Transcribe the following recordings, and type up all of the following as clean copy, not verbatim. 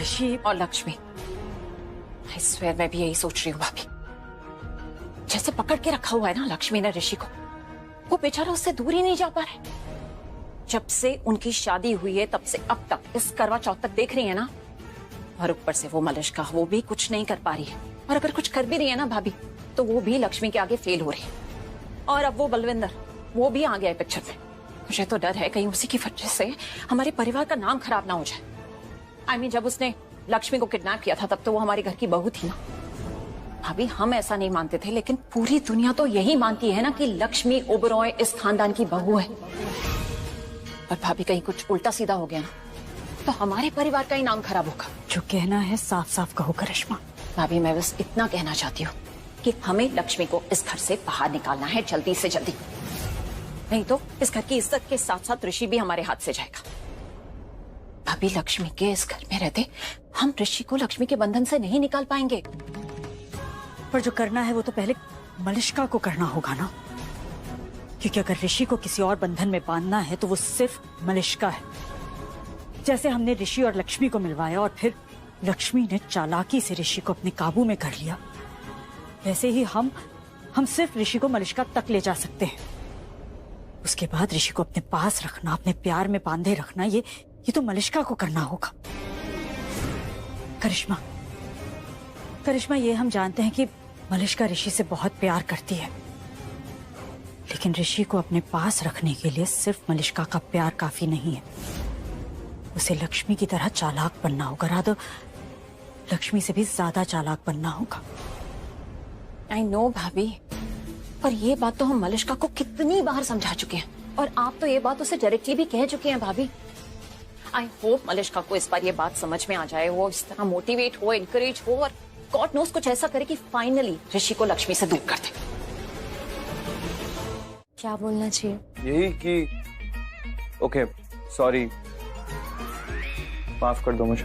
ऋषि और Lakshmi, I swear मैं भी यही सोच रही हूँ भाभी। जैसे पकड़ के रखा हुआ है ना लक्ष्मी ने ऋषि को, वो बेचारा उससे दूर ही नहीं जा पा रहा। जब से उनकी शादी हुई है तब से अब तक इस करवा चौथ तक देख रही है ना, और ऊपर से वो मलिष्का, वो भी कुछ नहीं कर पा रही है। और अगर कुछ कर भी रही है ना भाभी, तो वो भी लक्ष्मी के आगे फेल हो रही है। और अब वो बलविंदर, वो भी आ गया है पिक्चर में। मुझे तो डर है कहीं उसी की वजह से हमारे परिवार का नाम खराब ना हो जाए। I mean, जब उसने लक्ष्मी को किडनैप किया था तब तो वो हमारे घर की बहू थी ना भाभी। हम ऐसा नहीं मानते थे, लेकिन पूरी दुनिया तो यही मानती है ना कि लक्ष्मी ओबरॉय इस खानदान की बहू है। और भाभी कहीं कुछ उल्टा सीधा हो गया ना तो हमारे परिवार का ही नाम खराब होगा। जो कहना है साफ साफ कहो करिश्मा। भाभी मैं बस इतना कहना चाहती हूँ कि हमें लक्ष्मी को इस घर से बाहर निकालना है जल्दी से जल्दी, नहीं तो इस घर की इज्जत के साथ साथ ऋषि भी हमारे हाथ से जाएगा। भाभी लक्ष्मी के इस घर में रहते हम ऋषि को लक्ष्मी के बंधन से नहीं निकाल पाएंगे। पर जो करना है वो तो पहले मलिष्का को करना होगा ना, क्योंकि अगर ऋषि को किसी और बंधन में बांधना है तो वो सिर्फ मलिष्का है। जैसे हमने ऋषि और लक्ष्मी को मिलवाया और फिर लक्ष्मी ने चालाकी से ऋषि को अपने काबू में कर लिया, वैसे ही हम सिर्फ ऋषि को मलिष्का तक ले जा सकते हैं। उसके बाद ऋषि को अपने पास रखना, अपने प्यार में बांधे रखना, ये तो मलिष्का को करना होगा। करिश्मा, ये हम जानते हैं कि मलिष्का ऋषि से बहुत प्यार करती है, लेकिन ऋषि को अपने पास रखने के लिए सिर्फ मलिष्का का प्यार काफी नहीं है। उसे लक्ष्मी की तरह चालाक बनना होगा, राधो लक्ष्मी से भी ज्यादा चालाक बनना होगा। आई नो भाभी, पर ये बात तो हम मलिष्का को कितनी बार समझा चुके हैं, और आप तो ये बात उसे डायरेक्टली भी कह चुके हैं भाभी। आई होप मलिष्का को इस बार ये बात समझ में आ जाए, वो इस तरह मोटिवेट हो, एनकरेज हो, और गॉड नोस कुछ ऐसा करे कि फाइनली ऋषि को लक्ष्मी से दूर कर दे। क्या बोलना चाहिए? यही कि ओके सॉरी, माफ कर दो मुझे।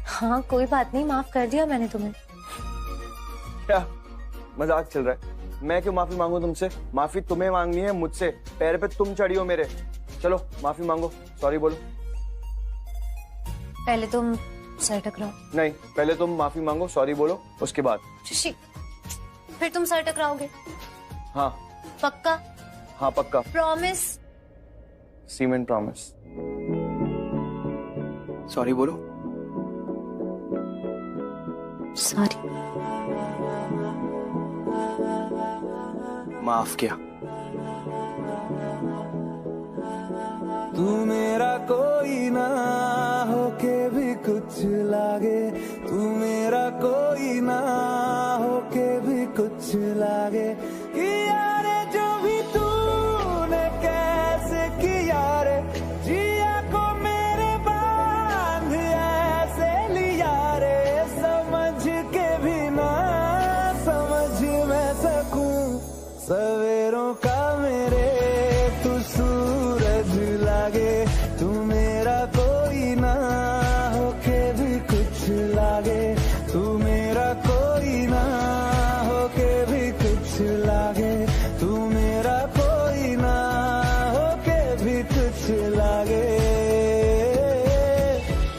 हाँ कोई बात नहीं, माफ कर दिया मैंने तुम्हें। क्या मजाक चल रहा है? मैं क्यों माफी मांगू तुमसे? माफी तुम्हें मांगनी है मुझसे, पैर पे तुम चढ़ी हो मेरे। चलो माफी मांगो, सॉरी बोलो। पहले तुम सर टकराओ। नहीं, पहले तुम माफी मांगो, सॉरी बोलो, उसके बाद ऋषि फिर तुम सर टकराओगे? हाँ। पक्का? हाँ पक्का। प्रॉमिस? Cement promise. सॉरी बोलो। सॉरी। माफ किया। तू मेरा कोई ना होके भी कुछ लागे, तू मेरा कोई ना होके भी कुछ लागे। किया रे जो भी तूने कैसे किया रे, जिया को मेरे बांध ऐसे लिया रे, समझ के भी ना समझ मैं सकूं सवेरों का मेरे तू सूरज लागे। तू मेरा कोई ना होके भी कुछ लागे, तू मेरा कोई ना होके भी कुछ लागे, तू मेरा कोई ना होके भी कुछ लागे।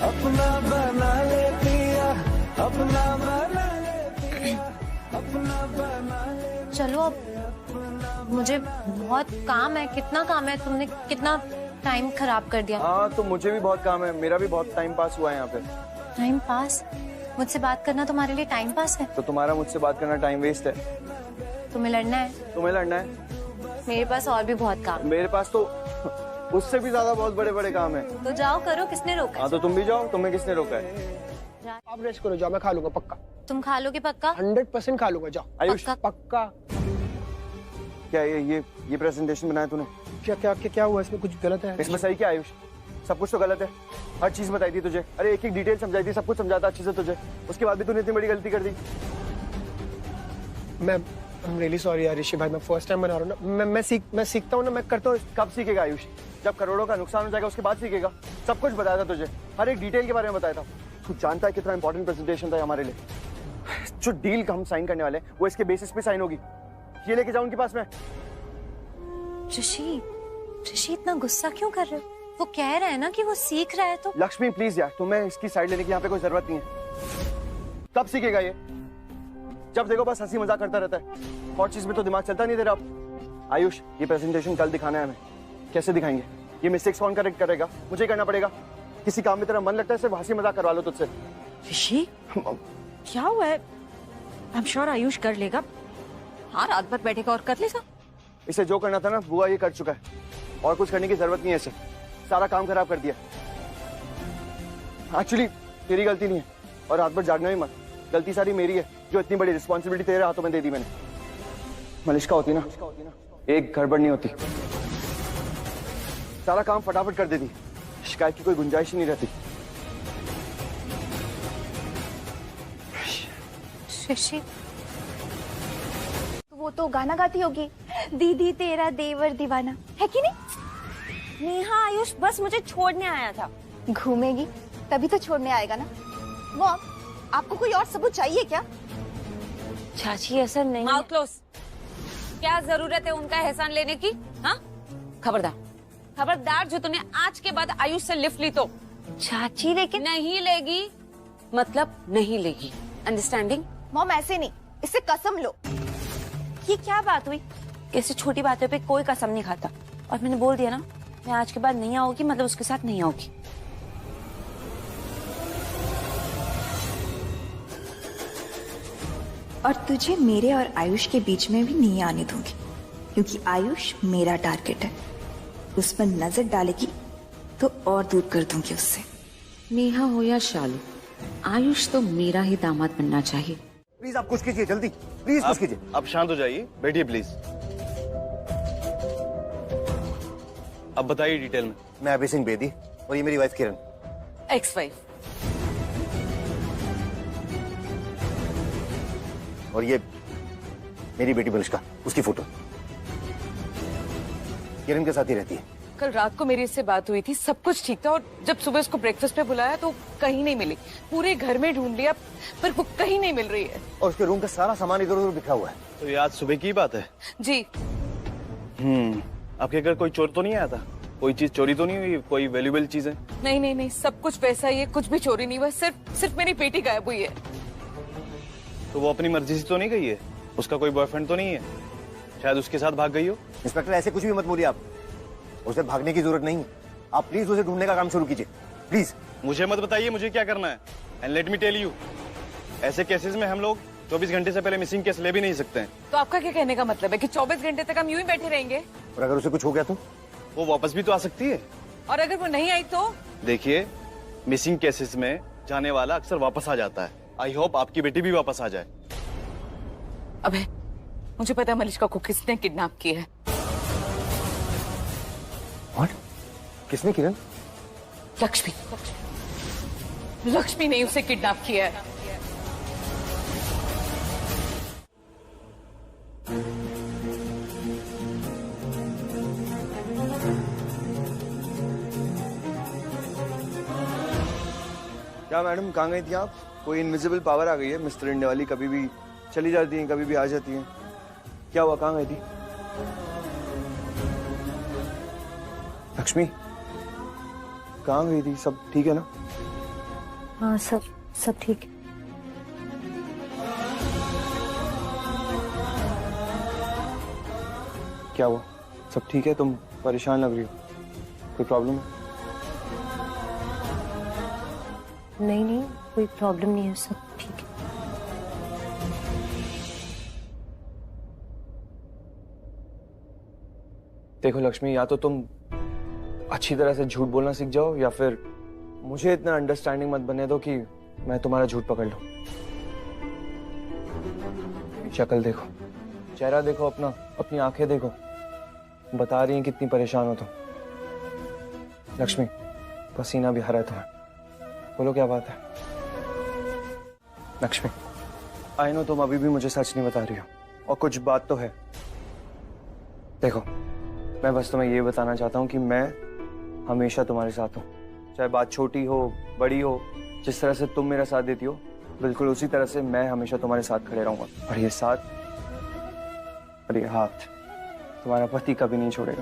अपना बना ले पिया, अपना बना ले पिया, अपना बना ले। चलो अब मुझे बहुत काम है। कितना काम है? तुमने कितना टाइम खराब कर दिया। हाँ तो मुझे भी बहुत काम है, मेरा भी बहुत टाइम पास हुआ है यहाँ पे। Time pass? मुझसे बात करना तुम्हारे लिए टाइम पास है? तो तुम्हारा मुझसे बात करना टाइम वेस्ट है। तुम्हें लड़ना है? तुम्हें लड़ना है? मेरे पास और भी बहुत काम है। मेरे पास तो उससे भी ज्यादा बहुत बड़े बड़े काम है। तो जाओ करो, किसने रोका? हाँ तो तुम भी जाओ, तुम्हें किसने रोका है? आप रेस्ट करो, जाओ, मैं खा लूंगा पक्का। तुम खा लोगे पक्का? 100% खा लूंगा, जाओ। आयुष पक्का। क्या ये प्रेजेंटेशन बनाया तूने? क्या हुआ इसमें? कुछ गलत है इसमें? सही क्या आयुष? सब कुछ तो गलत है। हर चीज बताई थी तुझे, अरे एक एक डिटेल समझाई थी, सब कुछ समझाता अच्छे से तुझे, उसके बाद भी तूने इतनी बड़ी गलती कर दी। मैं रियली सॉरी यार ऋषि भाई, मैं फर्स्ट टाइम बना रहा हूँ ना। मैं सीखता हूँ ना, मैं करता हूँ। कब सीखेगा आयुष? जब करोड़ों का नुकसान हो जाएगा उसके बाद सीखेगा। सब कुछ बताया था तुझे, हर एक डिटेल के बारे में बताया था। तू जानता है कितना इंपॉर्टेंट प्रेजेंटेशन था हमारे लिए। जो डील हम साइन करने वाले हैं वो इसके बेसिस पे साइन होगी। ये लेके जाओ उनके पास में। ऋषि इतना गुस्सा क्यों कर रहे हो? वो कह रहा है ना कि वो सीख रहा है तो। लक्ष्मी प्लीज यार, तुम्हें इसकी साइड लेने की यहाँ पे कोई जरूरत नहीं है। कब सीखेगा ये? जब देखो बस हंसी मजाक करता रहता है, और चीज में तो दिमाग चलता नहीं दे रहा आप। आयुष, ये प्रेजेंटेशन कल दिखाना है हमें, कैसे दिखाएंगे? ये मिस्टेक्स कौन करेक्ट करेगा? मुझे करना पड़ेगा। किसी काम में तेरा मन लगता है, सिर्फ हंसी मजाक करवा लो तुझसे। ऋषि क्या हुआ है? आई एम श्योर आयुष कर लेगा। हाँ, रात भर बैठेगा और कर लेगा। इसे जो करना था ना बुआ ये कर चुका है, और कुछ करने की जरूरत नहीं है इसे। सारा काम खराब कर दिया। एक्चुअली तेरी गलती नहीं है, और रात भर जागना भी मत। गलती सारी मेरी है, जो इतनी बड़ी रिस्पॉन्सिबिलिटी तेरे हाथों में दे दी मैंने। मलिष्का होती ना, एक गड़बड़ नहीं होती, सारा काम फटाफट कर देती, शिकायत की कोई गुंजाइश ही नहीं रहती। ऋषि वो तो गाना गाती होगी, दीदी तेरा देवर दीवाना, है कि नहीं? नेहा आयुष बस मुझे छोड़ने आया था। घूमेगी तभी तो छोड़ने आएगा ना। मॉम, आपको कोई और सबूत चाहिए क्या? चाची ऐसा नहीं। Mouth close. क्या जरूरत है उनका एहसान लेने की? हाँ, खबरदार खबरदार, जो तूने आज के बाद आयुष से लिफ्ट ली तो। चाची लेकिन नहीं लेगी मतलब नहीं लेगी, अंडरस्टैंडिंग? मॉम ऐसे नहीं, इससे कसम लो। ये क्या बात हुई? ऐसी छोटी बातों पे कोई कसम नहीं खाता। और मैंने बोल दिया ना, मैं आज के बाद नहीं आऊंगी मतलब उसके साथ नहीं आऊंगी। और तुझे मेरे और आयुष के बीच में भी नहीं आने दूंगी, क्योंकि आयुष मेरा टारगेट है। उस पर नजर डालेगी तो और दूर कर दूंगी उससे। नेहा हो या शालू, आयुष तो मेरा ही दामाद बनना चाहिए। प्लीज आप कुछ कीजिए, जल्दी प्लीज कुछ कीजिए। आप शांत हो जाइए, बैठिए प्लीज। अब बताइए डिटेल में। मैं अभय सिंह बेदी, और ये मेरी वाइफ किरण। Ex wife. और ये मेरी बेटी मलिष्का, उसकी फोटो। किरण के साथ ही रहती है। कल रात को मेरी इससे बात हुई थी, सब कुछ ठीक था, और जब सुबह उसको ब्रेकफास्ट पे बुलाया तो कहीं नहीं मिली। पूरे घर में ढूंढ लिया पर वो कहीं नहीं मिल रही है। और उसके रूम का सारा सामान इधर उधर बिखरा हुआ है। तो ये आज सुबह की बात है? जी। आपके घर कोई चोर तो नहीं आया था? कोई चीज चोरी तो नहीं हुई? कोई वैल्यूएबल चीज है? नहीं नहीं नहीं, सब कुछ वैसा ही है, कुछ भी चोरी नहीं हुआ। सिर्फ मेरी बेटी गायब हुई है। तो वो अपनी मर्जी से तो नहीं गई है? उसका कोई बॉयफ्रेंड तो नहीं है? शायद उसके साथ भाग गई हो। इंस्पेक्टर ऐसे कुछ भी मत बोलिए आप, उसे भागने की जरूरत नहीं है। आप प्लीज उसे ढूंढने का काम शुरू कीजिए, प्लीज। मुझे मत बताइए मुझे क्या करना है। And let me tell you, ऐसे केसेस में हम लोग 24 घंटे से पहले मिसिंग केस ले भी नहीं सकते हैं। तो आपका क्या कहने का मतलब है कि 24 घंटे तक हम यूं ही बैठे रहेंगे? और अगर उसे कुछ हो गया तो? वो वापस भी तो आ सकती है। और अगर वो नहीं आई तो? देखिए, मिसिंग केसेस में जाने वाला अक्सर वापस आ जाता है। आई होप आपकी बेटी भी वापस आ जाए। अबे, मुझे पता है मलिष्का को किसने किडनैप किया है। What? किसने? किरण? लक्ष्मी ने उसे किडनैप किया है। क्या मैडम, कहाँ गई थी आप? कोई इनविजिबल पावर आ गई है मिस्टर इंडिया वाली, कभी भी चली जाती हैं कभी भी आ जाती हैं। क्या हुआ, कहाँ गई थी? लक्ष्मी कहाँ गई थी? सब ठीक है ना? हाँ, सब ठीक है। क्या हुआ? सब ठीक है? तुम परेशान लग रही हो, कोई प्रॉब्लम है? नहीं, कोई प्रॉब्लम नहीं है, सब ठीक है। देखो लक्ष्मी, या तो तुम अच्छी तरह से झूठ बोलना सीख जाओ, या फिर मुझे इतना अंडरस्टैंडिंग मत बनने दो कि मैं तुम्हारा झूठ पकड़ लूं। शक्ल देखो, चेहरा देखो अपना, अपनी आंखें देखो, बता रही हैं कितनी परेशान हो तुम। लक्ष्मी, पसीना भी आ रहा है तुम्हें, बोलो क्या बात है? लक्ष्मी, आई नो तुम अभी भी मुझे सच नहीं बता रही हो, और कुछ बात तो है। देखो, मैं बस तुम्हें ये बताना चाहता हूँ कि मैं हमेशा तुम्हारे साथ हूँ, चाहे बात छोटी हो बड़ी हो। जिस तरह से तुम मेरा साथ देती हो, बिल्कुल उसी तरह से मैं हमेशा तुम्हारे साथ खड़े रहूंगा। और ये साथ और ये हाथ तुम्हारा पति कभी नहीं छोड़ेगा।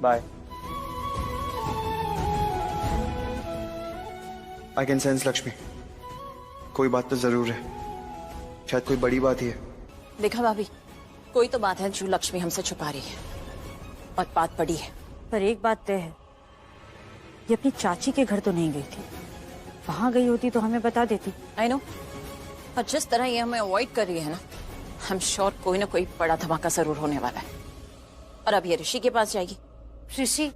Bye. I can sense Lakshmi, कोई बात तो जरूर है, शायद कोई बड़ी बात ही है। देखा भाभी, कोई तो बात है जो लक्ष्मी हमसे छुपा रही है, और बात बड़ी है। पर एक बात तय है, ये अपनी चाची के घर तो नहीं गई थी। वहां गई होती तो हमें बता देती। आई नो, और जिस तरह ये हमें अवॉइड कर रही है ना, हम श्योर कोई ना कोई बड़ा धमाका जरूर होने वाला है। और अब ये ऋषि के पास जाएगी। ऋषि,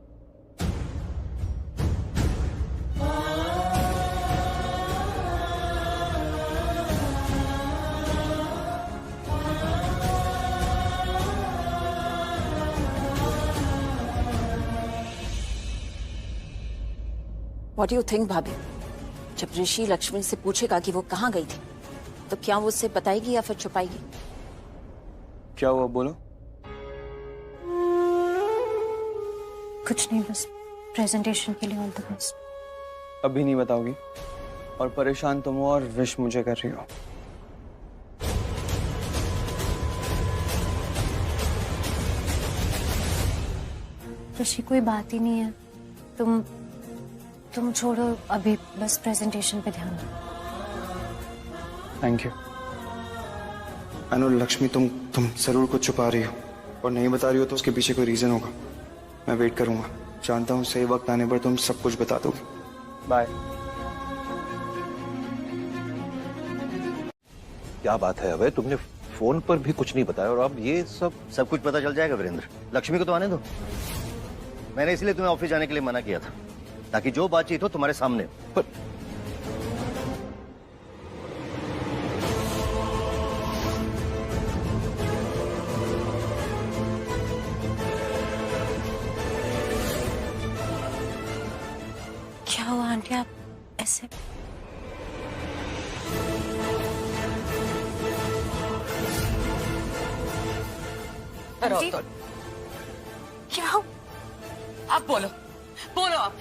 What do you think, भाभी? जब ऋषि लक्ष्मी से पूछेगा कि वो कहाँ गई थी, तो क्या वो उससे बताएगी या फिर छुपाएगी? क्या हुआ, बोलो। कुछ नहीं, बस प्रेजेंटेशन के लिए ऑल द बेस्ट। अभी नहीं बताओगी, और परेशान तुम हो और विश मुझे कर रही हो। ऋषि, कोई बात ही नहीं है, तुम छोड़ो अभी, बस प्रेजेंटेशन पे ध्यान दो। Thank you. अनु, लक्ष्मी तुम जरूर कुछ छुपा रही हो, और नहीं बता रही हो तो उसके पीछे कोई रीजन होगा। मैं वेट करूंगा, जानता हूँ सही वक्त आने पर तुम सब कुछ बता दोगे। बाय। क्या बात है अभय, तुमने फोन पर भी कुछ नहीं बताया, और अब ये सब कुछ पता चल जाएगा वीरेंद्र। लक्ष्मी को तो आने दो। मैंने इसलिए तुम्हें ऑफिस जाने के लिए मना किया था, ताकि जो बातचीत हो तुम्हारे सामने। पर क्या हुआ आंटी, आप ऐसे? आंटी, क्या हो? आप बोलो, बोलो आप।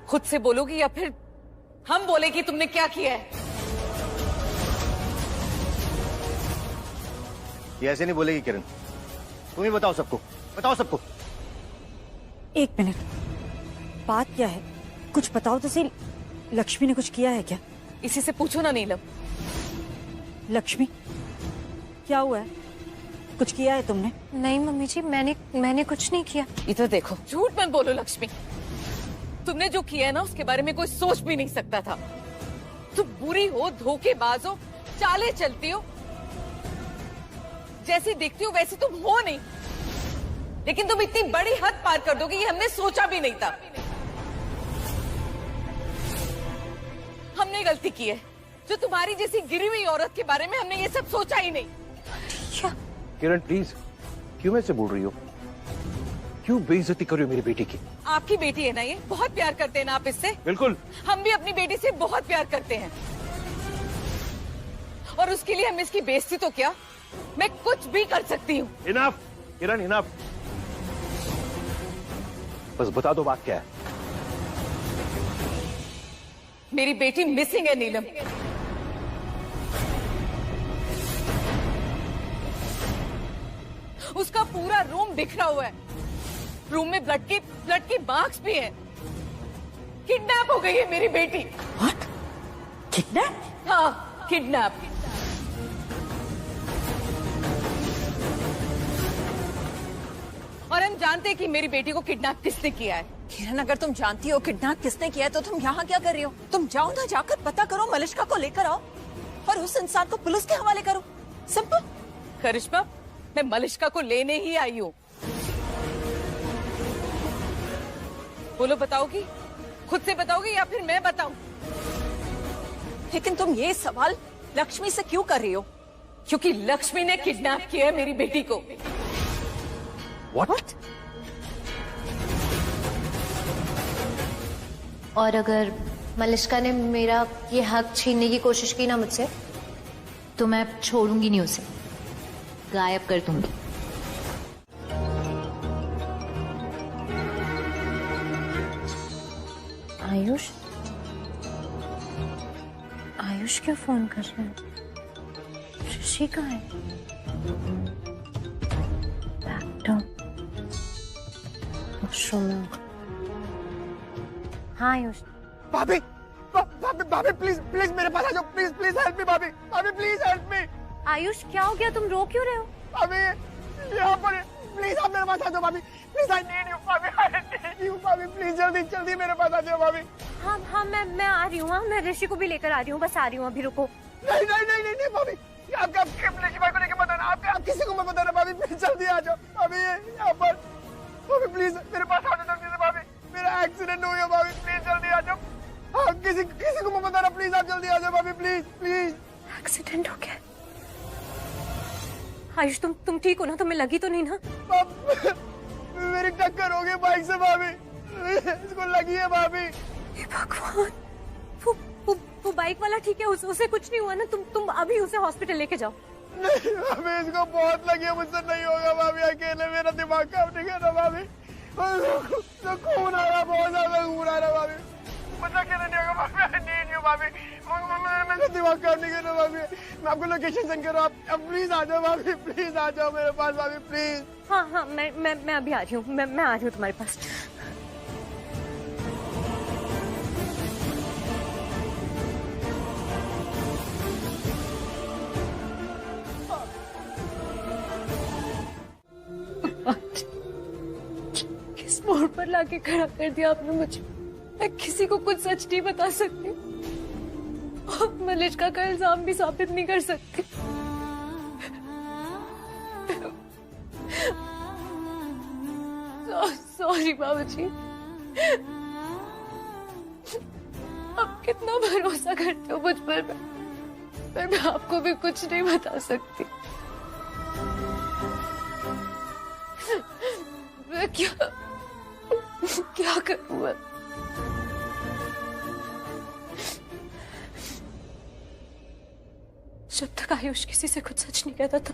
खुद से बोलोगी या फिर हम बोले कि तुमने क्या किया है? ये ऐसे नहीं बोलेगी किरण, तुम ही बताओ सबको, बताओ सबको। एक मिनट, बात क्या है? कुछ बताओ तो सही। लक्ष्मी ने कुछ किया है क्या? इसी से पूछो ना नीलम। लक्ष्मी, क्या हुआ है? कुछ किया है तुमने? नहीं मम्मी जी, मैंने कुछ नहीं किया। इधर देखो, झूठ मत बोलो लक्ष्मी। तुमने जो किया है ना, उसके बारे में कोई सोच भी नहीं सकता था। तुम बुरी हो, धोखेबाज हो, चाले चलती हो, जैसी दिखती हो वैसी तुम हो नहीं, लेकिन तुम इतनी बड़ी हद पार कर दोगे ये हमने सोचा भी नहीं था। हमने गलती की है, जो तुम्हारी जैसी गिरी हुई औरत के बारे में हमने ये सब सोचा ही नहीं। किरण प्लीज, क्यों ऐसे बोल रही हो? क्यों बेइज्जती कर रही हो मेरी बेटी की? आपकी बेटी है ना ये, बहुत प्यार करते हैं ना आप इससे? बिल्कुल। हम भी अपनी बेटी से बहुत प्यार करते हैं, और उसके लिए हम इसकी बेइज्जती तो क्या, मैं कुछ भी कर सकती हूँ। इनफ किरण, इनफ। बस बता दो बात क्या है। मेरी बेटी मिसिंग है नीलम। उसका पूरा रूम बिखरा हुआ है, रूम में ब्लड की मार्क्स भी हैं। किडनैप हो गई है मेरी बेटी। What? किडनैप? हाँ, किडनैप। और हम जानते हैं कि मेरी बेटी को किडनैप किसने किया है। किरण, अगर तुम जानती हो किडनैप किसने किया है तो तुम यहाँ क्या कर रही हो? तुम जाओ ना, जाकर पता करो, मलिष्का को लेकर आओ और उस इंसान को पुलिस के हवाले करो। सिंपल। करिश्मा, मैं मलिष्का को लेने ही आई हूँ। बोलो, बताओगी? खुद से बताओगी या फिर मैं बताऊं? लेकिन तुम ये सवाल लक्ष्मी से क्यों कर रही हो? क्योंकि लक्ष्मी ने किडनैप किया है मेरी बेटी को। What? और अगर मलिष्का ने मेरा ये हक छीनने की कोशिश की ना मुझसे, तो मैं छोड़ूंगी नहीं उसे, गायब कर दूंगी। आयुष, आयुष क्यों फोन कर रहे हैं? ऋषि कहाँ है? लैपटॉप। वॉशरूम में। हाँ आयुष। भाभी भाभी भाभी प्लीज प्लीज मेरे पास आ जाओ, प्लीज प्लीज हेल्प मी भाभी, भाभी प्लीज हेल्प मी। आयुष क्या हो गया, तुम रो क्यों रहे हो? भाभी यहाँ पर प्लीज आप मेरे पास आ जाओ भाभी, प्लीज आई नीड यू भाभी, आई नीड यू भाभी, प्लीज जल्दी जल्दी मेरे पास आ जाओ भाभी। हाँ हाँ मैं आ रही हूँ। हाँ मैं ऋषि को भी लेकर आ रही हूँ, बस आ रही हूँ, अभी रुको। नहीं नहीं नहीं नहीं भाभी, आप ऋषि भाई को लेकर मत आना, आप किसी को मत बताना भाभी, प्लीज जल्दी आ जाओ भाभी यहाँ पर। भाभी प्लीज मेरे पास आ जाओ जल्दी से भाभी, मेरा एक्सीडेंट हो गया भाभी, प्लीज जल्दी आ जाओ। हाँ किसी को मत बताना प्लीज, आप जल्दी आ जाओ भाभी प्लीज प्लीज। एक्सीडेंट हो गया? आयुष तुम ठीक हो ना? तुम्हें लगी तो नहीं ना? मेरी टक्कर हो गई बाइक से भाभी, इसको लगी है भाभी। भगवान, वो बाइक वाला ठीक है, उसे कुछ नहीं हुआ ना? तुम अभी उसे हॉस्पिटल लेके जाओ। नहीं भाभी, इसको बहुत लगी है, मुझसे नहीं होगा भाभी, अकेले मेरा दिमाग काम नहीं कर रहा भाभी, तो खून आ रहा, बहुत ज्यादा खून आ रहा भाभी, मुझे अकेले नहीं होगा भाभी, आई नीड यू भाभी, मेरा दिमाग काम नहीं कर रहा भाभी, मैं आपको लोकेशन सेंड कर रहा हूँ, आप प्लीज आ जाओ भाभी, प्लीज आ जाओ मेरे पास भाभी प्लीज। हाँ हाँ मैं अभी आ रही हूँ, मैं आ रही हूँ तुम्हारे पास। किस मोड़ पर लाके खड़ा कर दिया आपने मुझे? मैं किसी को कुछ सच नहीं बता सकती, मलिष्का का इल्जाम भी साबित नहीं कर सकती। सॉरी बाबूजी, आप कितना भरोसा करते हो मुझ पर, मैं आपको भी कुछ नहीं बता सकती। मैं क्या करूं मैं? जब तक आयुष किसी से कुछ सच नहीं कहता था,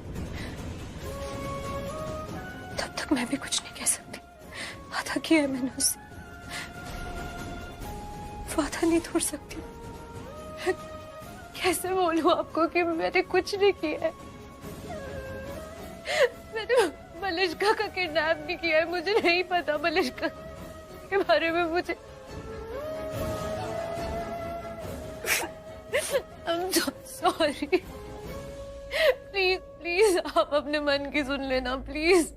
तब तक मैं भी कुछ नहीं कह सकती। वादा किया है मैंने उससे, वादा नहीं तोड़ सकती। कैसे बोलूं आपको कि मैंने कुछ नहीं किया है? मैंने मलिष्का का किडनैप नहीं किया है, मुझे नहीं पता मलिष्का के बारे में। मुझे I'm so sorry. Please please आप अपने मन की सुन लेना प्लीज।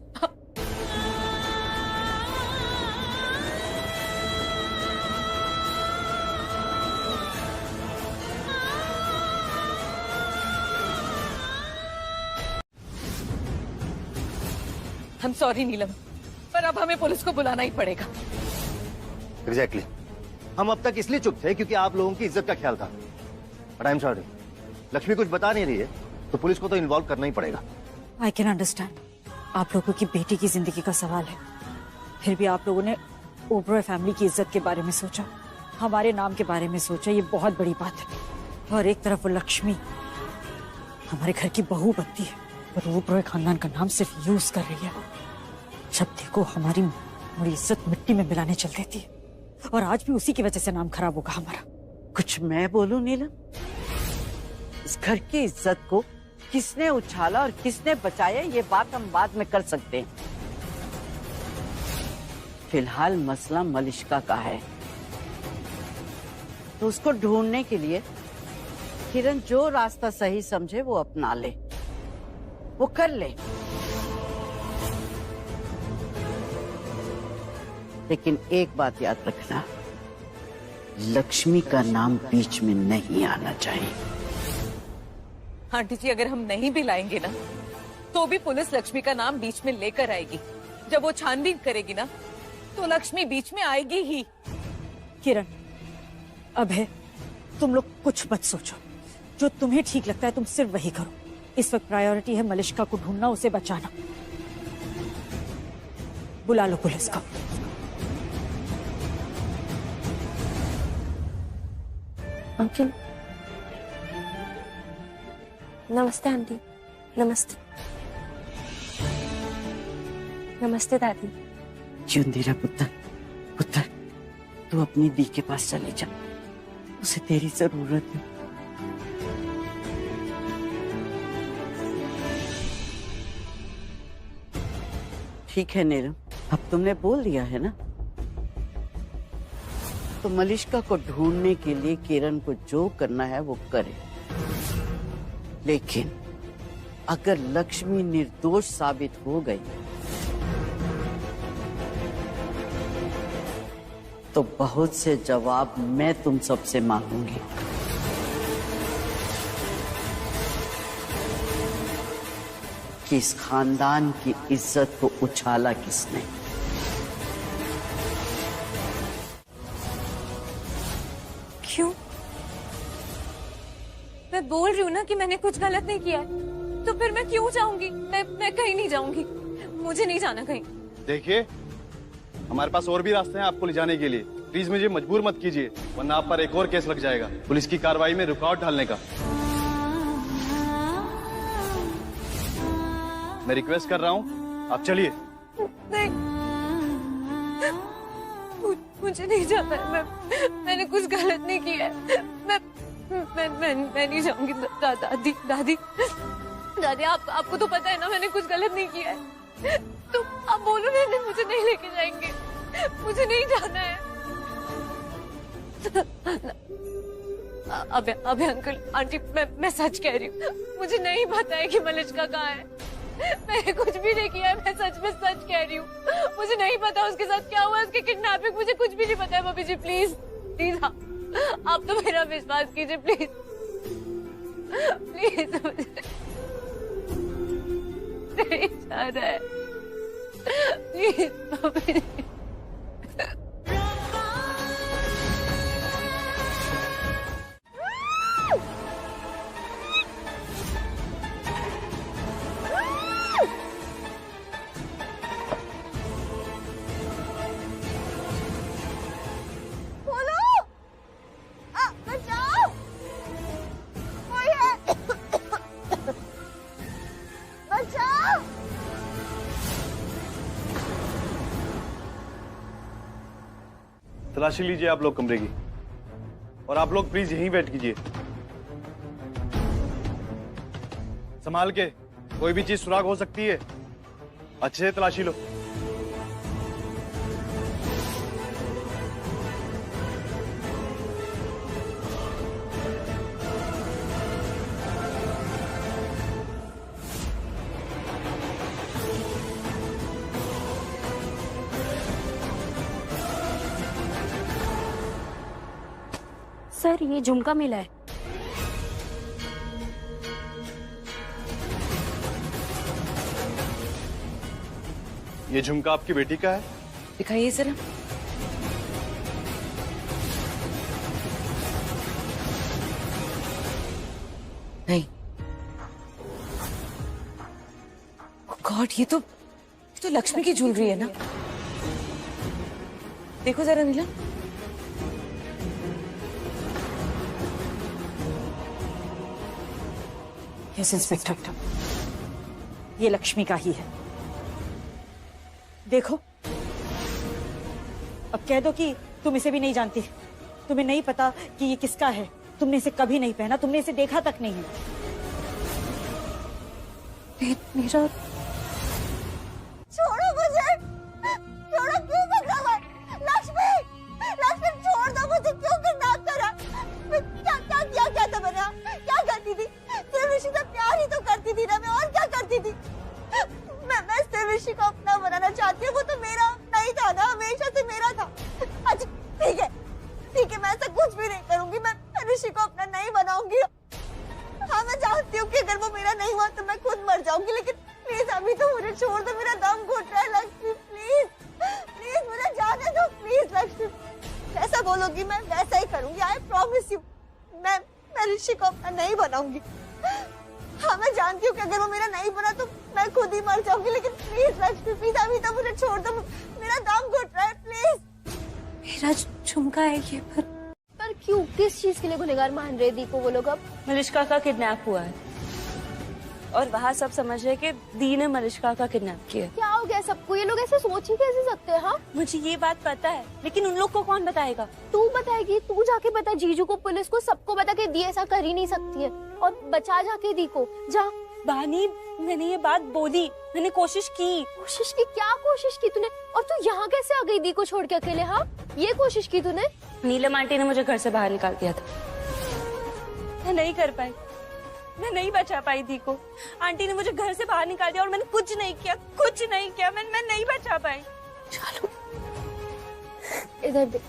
I'm sorry नीलम, पर अब हमें पुलिस को बुलाना ही पड़ेगा। एग्जैक्टली हम अब तक इसलिए चुप थे क्योंकि आप लोगों की इज्जत का ख्याल था, but I am sorry, Lakshmi कुछ बता नहीं रही है तो पुलिस को तो इन्वॉल्व करना ही पड़ेगा। आई कैन अंडरस्टैंड, आप लोगों की बेटी की जिंदगी का सवाल है, फिर भी आप लोगों ने ओबरॉय फैमिली की इज्जत के बारे में सोचा, हमारे नाम के बारे में सोचा, ये बहुत बड़ी बात है। और एक तरफ वो लक्ष्मी हमारे घर की बहू बनती है और ओबरॉय खानदान का नाम सिर्फ यूज कर रही है। जब देखो हमारी इज्जत मिट्टी में मिलाने चल देती है, और आज भी उसी की वजह से नाम खराब होगा हमारा। कुछ मैं बोलूं नीलम? इस घर की इज्जत को किसने उछाला और किसने बचाया, ये बात हम बाद में कर सकते हैं। फिलहाल मसला मलिष्का का है, तो उसको ढूंढने के लिए किरण जो रास्ता सही समझे वो अपना ले, वो कर ले। लेकिन एक बात याद रखना, लक्ष्मी का नाम बीच में नहीं आना चाहिए। आंटी जी, अगर हम नहीं भी लाएंगे ना, तो भी पुलिस लक्ष्मी का नाम बीच में लेकर आएगी। जब वो छानबीन करेगी ना, तो लक्ष्मी बीच में आएगी ही। किरण, अभय, तुम लोग कुछ मत सोचो, जो तुम्हें ठीक लगता है तुम सिर्फ वही करो। इस वक्त प्रायोरिटी है मलिष्का को ढूंढना, उसे बचाना। बुला लो पुलिस को। अंकिल, नमस्ते आंटी। नमस्ते। नमस्ते दादी। चुंदीरा पुत्र, पुत्र, तू अपनी दी के पास चले जा, उसे तेरी जरूरत है। ठीक है नीलम, अब तुमने बोल दिया है ना, तो मलिष्का को ढूंढने के लिए किरण को जो करना है वो करे। लेकिन अगर लक्ष्मी निर्दोष साबित हो गई तो बहुत से जवाब मैं तुम सबसे मांगूंगी। कि इस खानदान की इज्जत को उछाला किसने। क्यों? मैं बोल रही हूँ ना कि मैंने कुछ गलत नहीं किया है, तो फिर मैं क्यों जाऊंगी? मैं कहीं नहीं जाऊंगी, मुझे नहीं जाना कहीं। देखिए, हमारे पास और भी रास्ते हैं आपको ले जाने के लिए। प्लीज मुझे मजबूर मत कीजिए, वरना आप पर एक और केस लग जाएगा, पुलिस की कार्रवाई में रुकावट डालने का। मैं रिक्वेस्ट कर रहा हूँ, आप चलिए। नहीं, मुझे नहीं जाना है। मैंने कुछ गलत नहीं किया है। मैं नहीं जाऊंगी। दादी आपको तो पता है ना, मैंने कुछ गलत नहीं किया है। तो आप बोलो ना, मुझे नहीं लेके जाएंगे, मुझे नहीं जाना है। अबे अंकल आंटी, मैं सच कह रही हूँ, मुझे नहीं पता है कि मलिष्का कहाँ है। मैंने कुछ भी नहीं किया है, मैं सच में सच कह रही हूँ। मुझे नहीं पता उसके साथ क्या हुआ, उसके किडनैपिंग, मुझे कुछ भी नहीं पता है। भाभी जी प्लीज प्लीज, आप तो मेरा विश्वास कीजिए प्लीज प्लीज। मुझे नहीं जाना है प्लीज भाभी जी। तलाशी लीजिए आप लोग कमरे की, और आप लोग प्लीज यहीं वेट कीजिए। संभाल के, कोई भी चीज सुराग हो सकती है, अच्छे से तलाशी लो। सर, ये झुमका मिला है। ये झुमका आपकी बेटी का है? दिखाइए जरा। नहीं, गॉड, ये तो लक्ष्मी की ज्वेलरी है ना। देखो जरा नीलम। यस इंस्पेक्टर, ये लक्ष्मी का ही है। देखो, अब कह दो कि तुम इसे भी नहीं जानती, तुम्हें नहीं पता कि ये किसका है, तुमने इसे कभी नहीं पहना, तुमने इसे देखा तक नहीं है। मेरा छोड़ो मुझे, छोड़ो, क्यों पकड़ा हुआ? लक्ष्मी, लक्ष्मी छोड़ दो मुझे, क्यों किडनैप करा? क्या क्या था मैंने? क्या करती थी? सिर्फ ऋषि से प्यार ही तो करती थी ना मैं, और क्या करती थी? मैं सिर्फ ऋषि को अपना बनाना चाहती हूँ, वो तो मेरा नहीं था ना, हमेशा से मेरा था। अच्छा ठीक है, मैं ऐसा कुछ भी नहीं करूंगी, मैं ऋषि को अपना नहीं बनाऊंगी। हाँ, मैं जानती हूँ कि अगर वो मेरा नहीं हुआ तो मैं खुद मर जाऊंगी, लेकिन प्लीज अभी तो मुझे छोड़ दो, मेरा दम घुट रहा है। लक्ष्मी प्लीज प्लीज मुझे जाने दो, प्लीज लक्ष्मी। जैसा बोलोगी मैं वैसा ही करूंगी, आई प्रॉमिस यू। मैं ऋषि को अपना नहीं बनाऊंगी। हाँ, मैं जानती हूँ कि अगर वो मेरा नहीं बना तो मैं खुद ही मर जाऊंगी, लेकिन प्लीज लक्ष्मी, प्लीज अभी तो मुझे छोड़ दो, मेरा दम घुट रहा है, प्लीज। मेरा झुमका है ये, पर क्यों, किस चीज के लिए गुनहगार मान रहे दी को वो लोग? अब मलिष्का का किडनैप हुआ है और वहाँ सब समझ रहे कि दी ने मलिष्का का किडनैप किया। क्या हो गया सबको? ये लोग ऐसे सोच ही कैसे सकते हैं? हाँ, मुझे ये बात पता है, लेकिन उन लोग को कौन बताएगा? तू बताएगी, तू जाके बता जीजू को, पुलिस को, सबको बता के दी ऐसा कर ही नहीं सकती है। और बचा जाके दी को, जा बानी, मैंने ये बात बोली, मैंने कोशिश की। कोशिश की? क्या कोशिश की तूने? और तू यहाँ कैसे आ गई दी को छोड़ के अकेले? हाँ, ये कोशिश की तूने? नीलम आंटी ने मुझे घर से बाहर निकाल दिया था। मैं नहीं कर पाई, मैं नहीं बचा पाई दी को। आंटी ने मुझे घर से बाहर निकाल दिया और मैंने कुछ नहीं किया, कुछ नहीं किया। मैं नहीं बचा पाई। चलो इधर देख,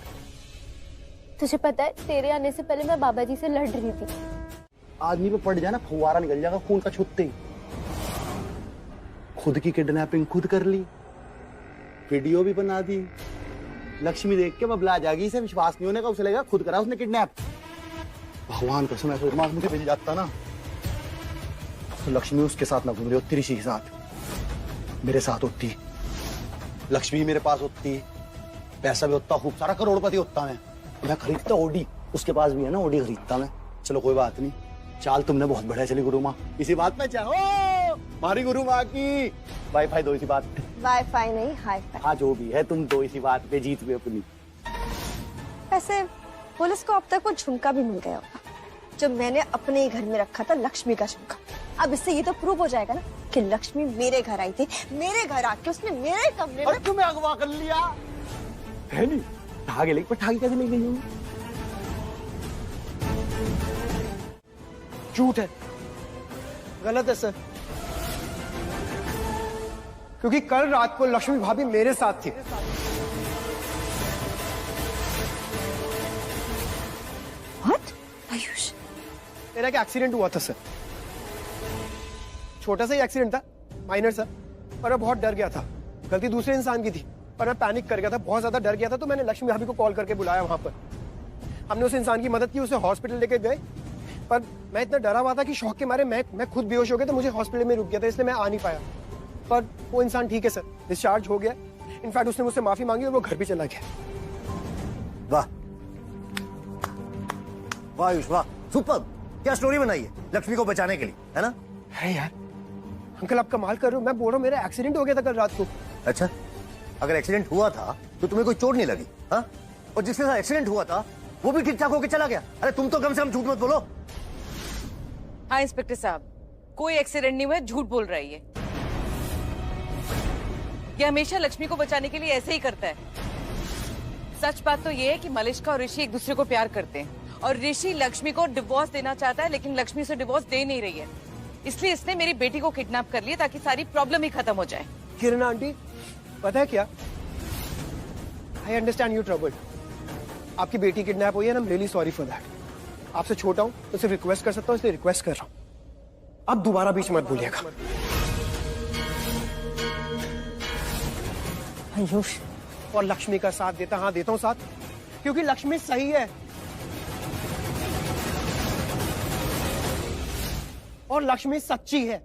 तुझे पता है तेरे आने से पहले मैं बाबा जी से लड़ रही थी। आदमी पे पड़ जाए ना फुवारा निकल जाएगा खून का छुट्टे ही। खुद की किडनैपिंग खुद कर ली, वीडियो भी बना दी। लक्ष्मी देख के बबला जाएगी, इसे विश्वास नहीं होने का, उसे लगेगा खुद करा उसने किडनैप। भगवान कसम ऐसा दिमाग मुझे भेज जाता ना तो लक्ष्मी उसके साथ ना घूम रही होती, ऋषि के साथ मेरे साथ होती। लक्ष्मी मेरे पास होती, पैसा भी होता, खूब सारा करोड़पति होता। मैं खरीदता ओडी, उसके पास भी है ना ओडी खरीदता मैं। चलो कोई बात नहीं, चाल तुमने बहुत बढ़िया चली गुरु माँ, इसी बात में चाहो हमारी गुरु माँ की। वाईफाई दो इसी बात पे। वाईफाई नहीं हाई फाई। हाँ जो भी है, तुम दो इसी बात पे, जीत हुई अपनी। वैसे पुलिस को अब तक वो झुमका भी मिल गया होगा जो मैंने अपने ही घर में रखा था, लक्ष्मी का झुमका। अब इससे ये तो प्रूव हो जाएगा ना कि लक्ष्मी मेरे घर आई थी, मेरे घर आके उसने मेरे कमरे में तुम्हें अगवा कर लिया है। नहीं ठागे लेके पर ठागी कैसे ले गई हूँ? झूठ है, गलत है सर, क्योंकि कल रात को लक्ष्मी भाभी मेरे साथ थी। What? आयुष, मेरा क्या एक्सीडेंट हुआ था सर, छोटा सा ही एक्सीडेंट था, माइनर सा, और मैं बहुत डर गया था। गलती दूसरे इंसान की थी, पर मैं पैनिक कर गया था, बहुत ज्यादा डर गया था। तो मैंने लक्ष्मी भाभी को कॉल करके बुलाया वहां पर। हमने उस इंसान की मदद की, उसे हॉस्पिटल लेके गए, पर मैं इतना डरा हुआ था कि शौक के मारे मैं खुद बेहोश हो गया, तो मुझे हॉस्पिटल में रुक गया था, इसलिए मैं आ नहीं पाया। पर वो इंसान ठीक है सर, डिस्चार्ज हो गया। इनफैक्ट उसने मुझसे माफी मांगी और वो घर भी चला गया। वाह वाह आयुष वाह, सुपर। क्या स्टोरी बनाई है लक्ष्मी को बचाने के लिए, है ना? है यार। अंकल आप कमाल कर रहे हो, मैं बोल रहा हूँ मेरा एक्सीडेंट हो गया था कल रात को। अच्छा, अगर एक्सीडेंट हुआ था तो तुम्हें कोई चोट नहीं लगी? हाँ, और जिसके साथ एक्सीडेंट हुआ था वो भी ठीक ठाक होकर चला गया। अरे तुम तो कम से कम झूठ मत बोलो। हाँ इंस्पेक्टर साहब, कोई एक्सीडेंट नहीं हुआ, झूठ बोल रही है। ये हमेशा लक्ष्मी को बचाने के लिए ऐसे ही करता है। सच बात तो ये है कि मलिष्का और ऋषि एक दूसरे को प्यार करते हैं, और ऋषि लक्ष्मी को डिवोर्स देना चाहता है, लेकिन लक्ष्मी उसे डिवोर्स दे नहीं रही है। इसलिए इसने मेरी बेटी को किडनैप कर लिया ताकि सारी प्रॉब्लम ही खत्म हो जाए। किरण आंटी, पता है क्या, आई अंडरस्टैंड यू ट्रबल। आपकी बेटी किडनैप हुई है, I am really sorry for that. आपसे छोटा हूं तो सिर्फ रिक्वेस्ट कर सकता हूं, इसलिए रिक्वेस्ट कर रहा हूं, अब दोबारा बीच मत बोलिएगा। आयुष, और लक्ष्मी का साथ देता, हाँ देता हूं साथ, क्योंकि लक्ष्मी सही है और लक्ष्मी सच्ची है।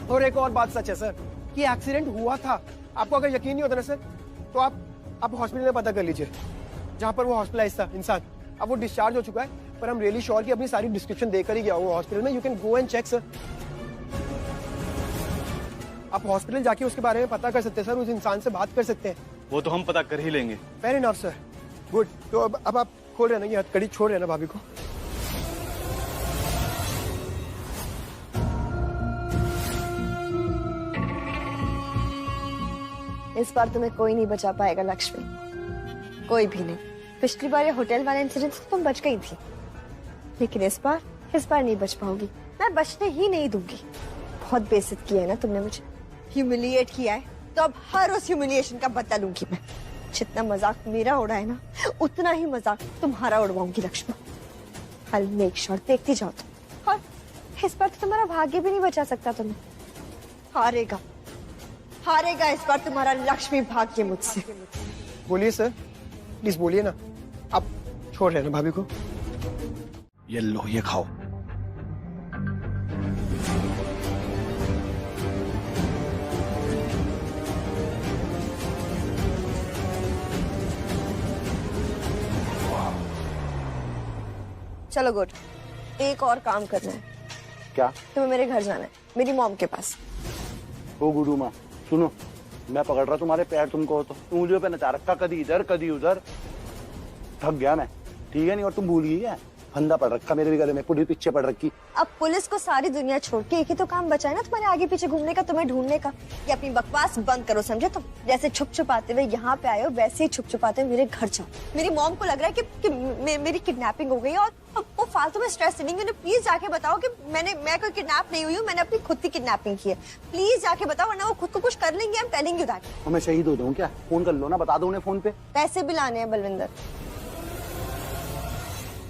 और एक और बात सच है सर, कि एक्सीडेंट हुआ था। आपको अगर यकीन नहीं होता ना सर, तो आप हॉस्पिटल में पता कर लीजिए, जहां पर वो हॉस्पिटलाइज था इंसान। अब वो डिस्चार्ज हो चुका है, पर हम रियली श्योर कि अपनी सारी डिस्क्रिप्शन देकर ही गया हूँ हॉस्पिटल में। You can go and check sir. आप हॉस्पिटल जाके उसके बारे में पता कर सकते हैं सर, उस इंसान से बात कर सकते हैं। वो तो हम पता कर ही लेंगे। Fair enough sir, good. तो अब आप खोल रहे ना, ये हथकड़ी छोड़ रहे ना भाभी को। इस बार तुम्हें कोई नहीं बचा पाएगा लक्ष्मी, कोई भी नहीं। पिछली बार ये होटल वाला इंसिडेंट से तुम बच गई थी, लेकिन इस बार नहीं बच पाओगी। मैं बचने ही नहीं दूंगी। बहुत बेइज्जत किया है ना तुमने मुझे, ह्यूमिलिएट किया है, तो अब हर उस ह्यूमिलिएशन का बदला लूंगी मैं। जितना मजाक मेरा उड़ा है ना, उतना ही मजाक तुम्हारा उड़वाऊंगी लक्ष्मी। I'll make sure, देखती जाओ तुम। और इस बार तो तुम्हारा भाग्य भी नहीं बचा सकता तुम्हें। हारेगा इस बार तुम्हारा लक्ष्मी भाग्य मुझसे। बोलिए सर, प्लीज बोलिए ना। आप छोड़ रहे हैं ना भाभी को? ये लो, ये खाओ। चलो गुड, एक और काम करना है। क्या? तुम्हें मेरे घर जाना है, मेरी मॉम के पास। ओ गुरु माँ सुनो, मैं पकड़ रहा तुम्हारे पैर, तुमको तो उंगलियों पे नचा रखा, कदी इधर कदी उधर, थक गया मैं, ठीक है नहीं? और तुम भूल गई है फंदा पड़ रखा मेरे भी गले में, पुलिस पीछे पड़ रखी। अब पुलिस को सारी दुनिया छोड़ के एक ही तो काम बचा है ना तुम्हारे आगे पीछे घूमने का, तुम्हें ढूंढने का। ये अपनी बकवास बंद करो, समझे तुम? जैसे छुप छुपाते हुए यहाँ पे आए हो वैसे ही छुप छुपाते हुए मेरे घर जाओ। मेरी मॉम को लग रहा है कि मेरी किडनैपिंग हो गई और वो फालतू में स्ट्रेस नहीं। उन्हें प्लीज जाके बताओ कि मैं कोई किडनैप नहीं हुई हूँ, मैंने अपनी खुद की किडनैपिंग की है। प्लीज जाके बताओ वरना वो खुद को कुछ कर लेंगे। I am telling you that. मैं शहीद हो जाऊँ क्या? फोन कर लो ना, बता दो उन्हें फोन पे। पैसे भी लाने हैं बलविंदर,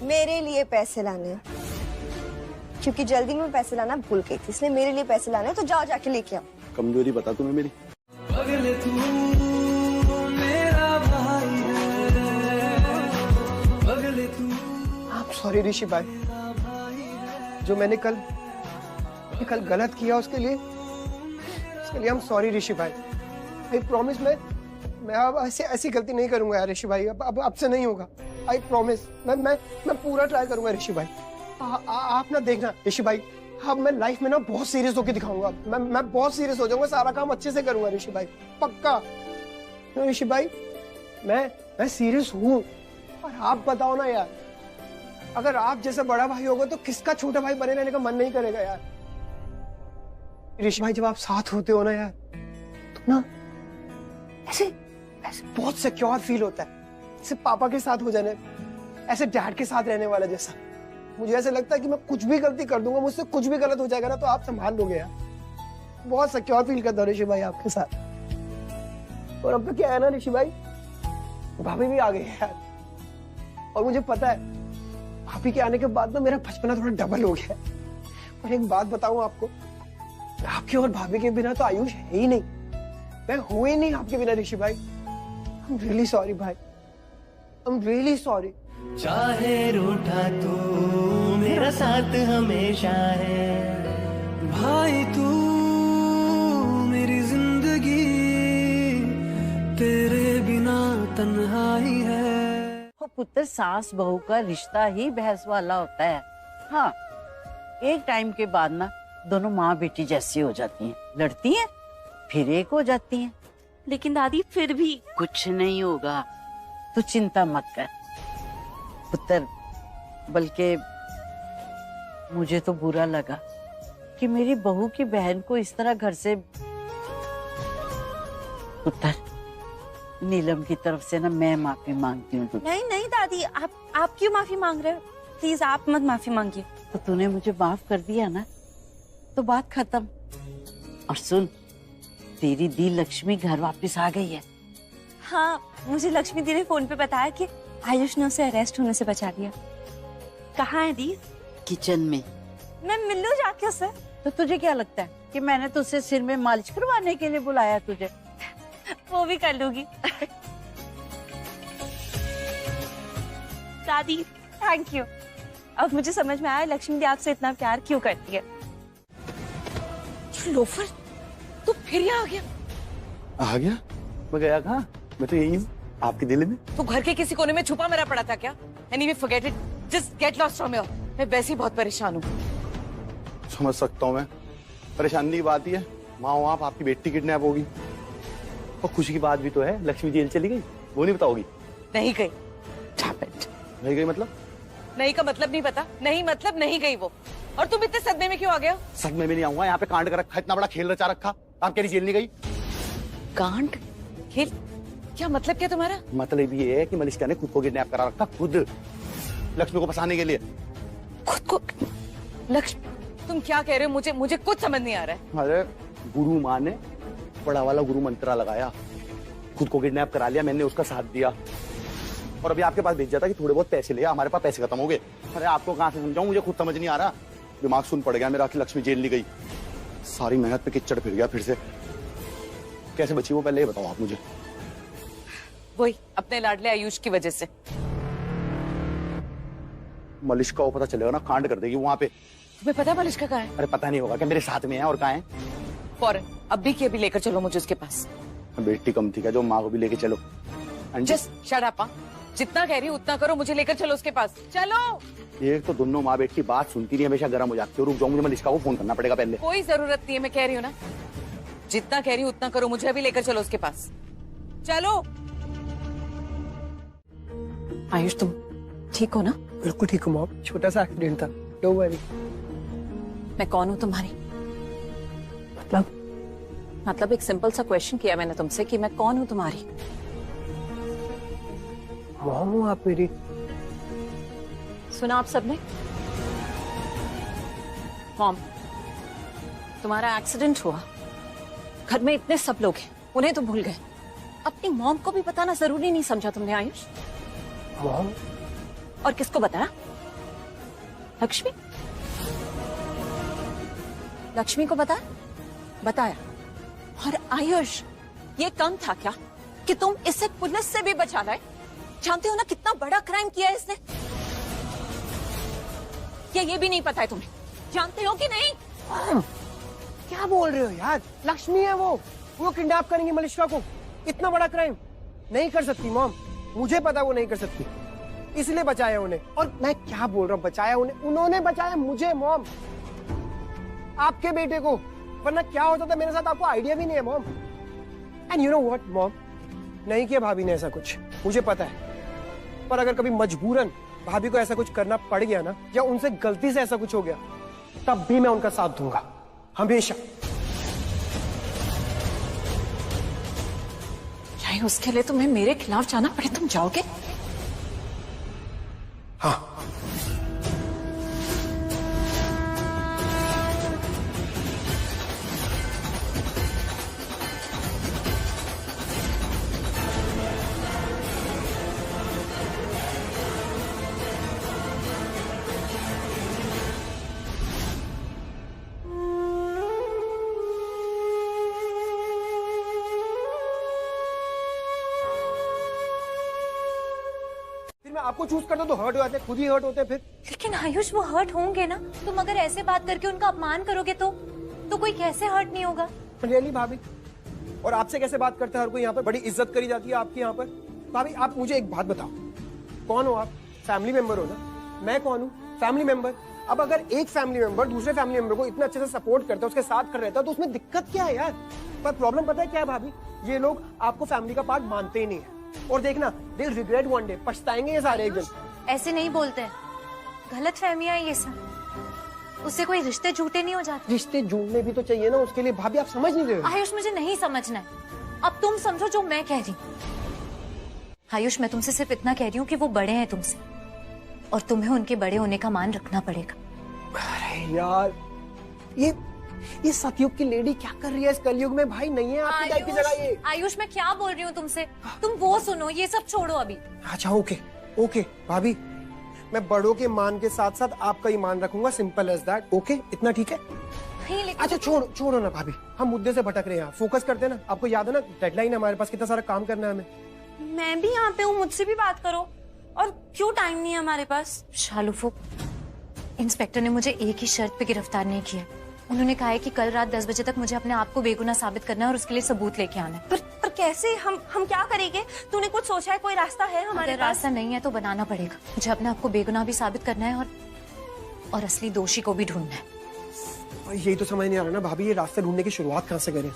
मेरे लिए पैसे लाने हैं, क्योंकि जल्दी में पैसे लाना भूल गई थी, इसलिए मेरे लिए पैसे लाने हैं। तो जाओ जाके लेके आओ। कमजोरी बता तुम्हें मेरी। पगले तू मेरा भाई है, पगले तू। आप सॉरी ऋषि भाई, जो मैंने कल गलत किया उसके लिए हम सॉरी ऋषि भाई। आई प्रॉमिस मैं अब ऐसी गलती नहीं करूंगा यार ऋषि भाई। अब से नहीं होगा। I promise. मैं पूरा ट्राई करूंगा ऋषि भाई। आप ना देखना ऋषि भाई, अब मैं लाइफ में ना बहुत सीरियस होकर दिखाऊंगा। मैं बहुत सीरियस हो जाऊंगा, सारा काम अच्छे से करूंगा ऋषि भाई, पक्का। ऋषि भाई मैं सीरियस हूँ। और आप बताओ ना यार, अगर आप जैसा बड़ा भाई होगा तो किसका छोटा भाई बने रहने का मन नहीं करेगा यार। ऋषि भाई जब आप साथ होते हो ना यार, तो ना ऐसे बहुत सिक्योर फील होता है, जैसे पापा के साथ हो जाने, ऐसे डैड के साथ रहने वाला जैसा। मुझे ऐसे लगता है कि मैं कुछ भी गलती कर दूंगा, मुझसे कुछ भी गलत हो जाएगा ना तो आप संभाल लोगे यार। बहुत सिक्योर फील करता हूँ ऋषि भाई आपके साथ। और अब तो क्या है ना ऋषि भाई, भाभी भी आ गई है यार। और मुझे पता है भाभी के आने के बाद ना मेरा बचपना थोड़ा डबल हो गया है। और एक बात बताऊं आपको, आपके और भाभी के बिना तो आयुष है ही नहीं, मैं हूं ही नहीं आपके बिना ऋषि भाई। I'm really sorry भाई, I'm really sorry। चाहे रूठा तू मेरा साथ हमेशा है, भाई तू मेरी जिंदगी, तेरे बिना तन्हाई है। वो पुत्र सास बहू का रिश्ता ही बहस वाला होता है। हाँ, एक टाइम के बाद ना दोनों माँ बेटी जैसी हो जाती हैं, लड़ती हैं फिर एक हो जाती हैं। लेकिन दादी फिर भी कुछ नहीं होगा, तू चिंता मत कर पुत्र। बल्कि मुझे तो बुरा लगा कि मेरी बहू की बहन को इस तरह घर से। पुत्र, नीलम की तरफ से ना मैं माफी मांगती हूँ। नहीं नहीं दादी, आप क्यों माफी मांग रहे हो? प्लीज आप मत माफी मांगिए। तो तूने मुझे माफ कर दिया ना, तो बात खत्म। और सुन, तेरी दी लक्ष्मी घर वापस आ गई है। हाँ, मुझे लक्ष्मी दी ने फोन पे बताया कि आयुष ने उसे अरेस्ट होने से बचा लिया। कहाँ है दी? किचन में। मैं मिल लूं जाके उससे। तो तुझे क्या लगता है कि मैंने तुझसे सिर में मालिश करवाने के लिए बुलाया तुझे? वो भी कर लूंगी। दादी थैंक यू। अब मुझे समझ में आया लक्ष्मी दी आपसे इतना प्यार क्यों करती है। लोफर, तू फिर यहाँ आ गया? आ गया? मैं गया कहाँ? मैं तो यही हूँ, आपके दिल में। तू घर के किसी कोने में छुपा मेरा पड़ा था क्या? Anyway, forget it. Just get lost from here. मैं वैसे ही बहुत परेशान हूँ। समझ सकता हूँ मैं, परेशानी की बात ही है। माँ आप आपकी बेटी किडनैप होगी, और खुशी की बात भी तो है, लक्ष्मी जेल चली गई, वो नहीं बताओगी? नहीं गई। नहीं गई मतलब? नहीं का मतलब नहीं पता? नहीं मतलब नहीं गई वो। और तुम इतने सदमे में क्यों आ गए? सदमे में नहीं आऊंगा, यहाँ पे कांड कर रखा, इतना बड़ा खेल रचा रखा, आप कह रही जेल नहीं गई? कांड? खेल? क्या मतलब क्या तुम्हारा? मतलब ये है कि मलिष्का ने खुद को किडनैप करा रखा, खुद लक्ष्मी को फंसाने के लिए। खुद को? लक्ष्मी, तुम क्या कह रहे हो? मुझे कुछ समझ नहीं आ रहा है। अरे गुरु माँ ने बड़ा वाला गुरु मंत्रा लगाया, खुद को किडनैप करा लिया, मैंने उसका साथ दिया, और अभी आपके पास भेजा था कि थोड़े बहुत पैसे ले, हमारे पास पैसे खत्म हो गए। अरे आपको कहाँ से समझाऊं, मुझे खुद समझ नहीं आ रहा, दिमाग सुन पड़ गया मेरा कि लक्ष्मी जेल नहीं गई। सारी मेहनत पे कीचड़ फिर गया फिर से। कैसे बची वो, पहले ये बताओ आप मुझे। वही अपने लाडले आयुष की वजह से। मलिष्का को पता चलेगा ना, कांड कर देगी वहां पे। तुम्हें पता है मलिष्का कहाँ है? अरे पता नहीं होगा क्या, मेरे साथ में है, और कहाँ है? फौरन अभी के अभी लेकर चलो मुझे उसके पास। बेटी कम थी क्या जो माँ को भी लेके चलो? Just shut up. जितना कह रही हूँ उतना करो, मुझे लेकर चलो उसके पास। चलो। एक तो दोनों माँ बेटी बात सुनती नहीं, हमेशा गर्म हो जाती है। रुक जाओ, मुझे मलिष्का को फोन करना पड़ेगा पहले। कोई जरूरत नहीं है, मैं कह रही हूँ ना, जितना कह रही हूँ उतना करो, मुझे अभी लेकर चलो उसके पास। चलो। आयुष तुम ठीक हो ना? बिल्कुल ठीक हूँ मॉम, छोटा सा एक्सीडेंट था, डोंट वरी। मैं कौन हूं तुम्हारी? मतलब एक सिंपल सा क्वेश्चन किया मैंने तुमसे कि मैं कौन हूं तुम्हारी। मॉम हूँ आप मेरी। सुना आप सबने? मॉम, तुम्हारा एक्सीडेंट हुआ, घर में इतने सब लोग हैं, उन्हें तो भूल गए, अपनी मॉम को भी बताना जरूरी नहीं समझा तुमने आयुष? मॉम? और किसको बताया? लक्ष्मी? लक्ष्मी को बताया। और आयुष, ये कम था क्या कि तुम इसे पुलिस से भी बचा लाए? जानते हो ना कितना बड़ा क्राइम किया है इसने? क्या ये भी नहीं पता है तुम्हें? जानते हो कि नहीं? क्या बोल रहे हो यार? लक्ष्मी है वो किडनैप करेंगे मलिश्का को। इतना बड़ा क्राइम नहीं कर सकती मॉम, मुझे पता वो नहीं कर सकती, इसलिए बचाया उन्हें। और मैं क्या बोल रहा हूँ, बचाया उन्हें, उन्होंने बचाया मुझे मॉम, आपके बेटे को। वरना क्या होता था मेरे साथ आपको आइडिया भी नहीं है mom. And you know what mom, नहीं किया भाभी ने ऐसा कुछ, मुझे पता है, पर अगर कभी मजबूरन भाभी को ऐसा कुछ करना पड़ गया ना, या उनसे गलती से ऐसा कुछ हो गया, तब भी मैं उनका साथ दूंगा, हमेशा। चाहे उसके लिए तुम्हें मेरे खिलाफ जाना पड़े, तुम जाओगे? हाँ। आपको चूज करते तो हर्ट हो जाते, खुद ही हर्ट होते फिर। लेकिन आयुष वो हर्ट होंगे ना, तुम अगर ऐसे बात करके उनका अपमान करोगे तो कोई कैसे हर्ट नहीं होगा? रियली भाभी? और आपसे कैसे बात करते हैं हर कोई यहाँ पर, बड़ी इज्जत करी जाती है आपकी यहाँ पर। भाभी आप मुझे एक बात बताओ, कौन हो आप? फैमिली मेंबर हो ना, मैं कौन हूँ? Family member. अब अगर एक फैमिली मेंबर दूसरे फैमिली मेंबर को इतना अच्छे से सपोर्ट करता है, उसके साथ कर रहता है, तो उसमें दिक्कत क्या है यार? पर प्रॉब्लम पता है क्या है भाभी, ये लोग आपको फैमिली का पार्ट मानते ही नहीं है, और देखना दे रिग्रेट वन डे, पछताएंगे ये सारे एक दिन। ऐसे नहीं बोलते हैं, गलत फहमियां ये सब, उससे कोई रिश्ते झूठे नहीं हो जाते। रिश्ते जुड़ने भी तो चाहिए ना उसके लिए भाभी, आप समझ नहीं रहे हो। आयुष मुझे नहीं समझना है, अब तुम समझो जो मैं कह रही हूँ। आयुष मैं तुमसे सिर्फ इतना कह रही हूँ कि वो बड़े हैं तुमसे, और तुम्हें उनके बड़े होने का मान रखना पड़ेगा। अरे यार, ये सतयुग की लेडी क्या कर रही है इस कलयुग में? भाई नहीं है आपकी टाइप की जगह ये। आयुष मैं क्या बोल रही हूँ तुमसे, तुम वो सुनो, ये सब छोड़ो अभी। अच्छा ओके भाभी, मैं बड़ों के मान के साथ साथ आपका ही मान रखूंगा, सिंपल एज दैट। ओके, इतना ठीक है? अच्छा छोड़ो ना भाभी, हम मुद्दे से भटक रहे हैं, फोकस करते हैं ना। आपको याद है ना डेडलाइन है हमारे पास, कितना सारा काम करना है हमें। मैं भी यहाँ पे हूँ, मुझसे भी बात करो। और क्यों टाइम नहीं है हमारे पास? शालू, इंस्पेक्टर ने मुझे एक ही शर्त पे गिरफ्तार नहीं किया। उन्होंने कहा है कि कल रात 10 बजे तक मुझे अपने आप को बेगुनाह साबित करना है और उसके लिए सबूत लेके आना है। पर कैसे? हम क्या करेंगे? तूने कुछ सोचा है? कोई रास्ता है हमारे पास? रास्ता नहीं है तो बनाना पड़ेगा। मुझे अपने आप को बेगुनाह भी साबित करना है और असली दोषी को भी ढूंढना है। यही तो समझ नहीं आ रहा ना भाभी, ये रास्ते ढूंढने की शुरुआत कहाँ से करें?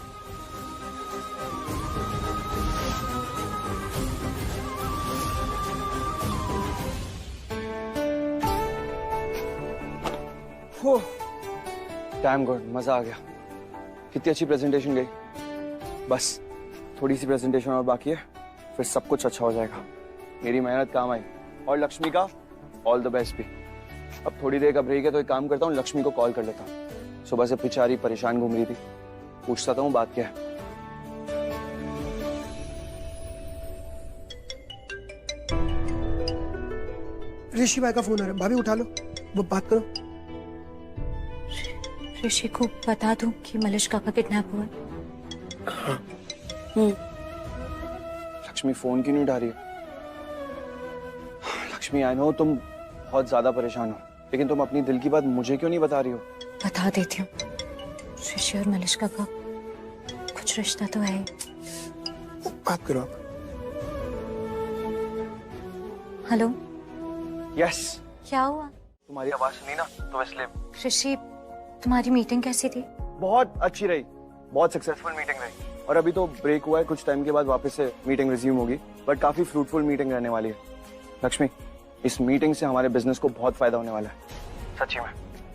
डैम गुड, मजा आ गया। कितनी अच्छी प्रेजेंटेशन गई। बस थोड़ी सी प्रेजेंटेशन और बाकी है, फिर सब कुछ अच्छा हो जाएगा। मेरी मेहनत काम आई, और लक्ष्मी का ऑल द बेस्ट भी। अब थोड़ी देर कब रही है तो एक काम करता हूँ, लक्ष्मी को कॉल कर लेता हूँ। सुबह से बेचारी परेशान घूम रही थी, पूछता था हूँ बात क्या है। ऋषि भाई का फोन आ रहा है, भाभी उठा लो, वो बात करो। ऋषि को बता दूं कि मलिश्का का किडनैप हुआ? हाँ। लक्ष्मी फोन क्यों नहीं उठा रही है? लक्ष्मी आई नो तुम बहुत ज्यादा परेशान हो, लेकिन तुम अपनी दिल की बात मुझे क्यों नहीं बता रही हो? बता देती हूँ, ऋषि और मलिश्का का कुछ रिश्ता तो है। बात करो आप। हेलो। यस। क्या हुआ? तुम्हारी आवाज सुनी ना तो इसलिए। ऋषि, तुम्हारी मीटिंग कैसी थी? बहुत अच्छी रही, बहुत सक्सेसफुल मीटिंग रही। और अभी तो ब्रेक हुआ है, कुछ टाइम के बाद वापस से मीटिंग रिज्यूम होगी, बट काफी फ्रूटफुल मीटिंग रहने वाली है। लक्ष्मी, इस मीटिंग से हमारे बिजनेस को बहुत फायदा होने वाला है, सच्ची में।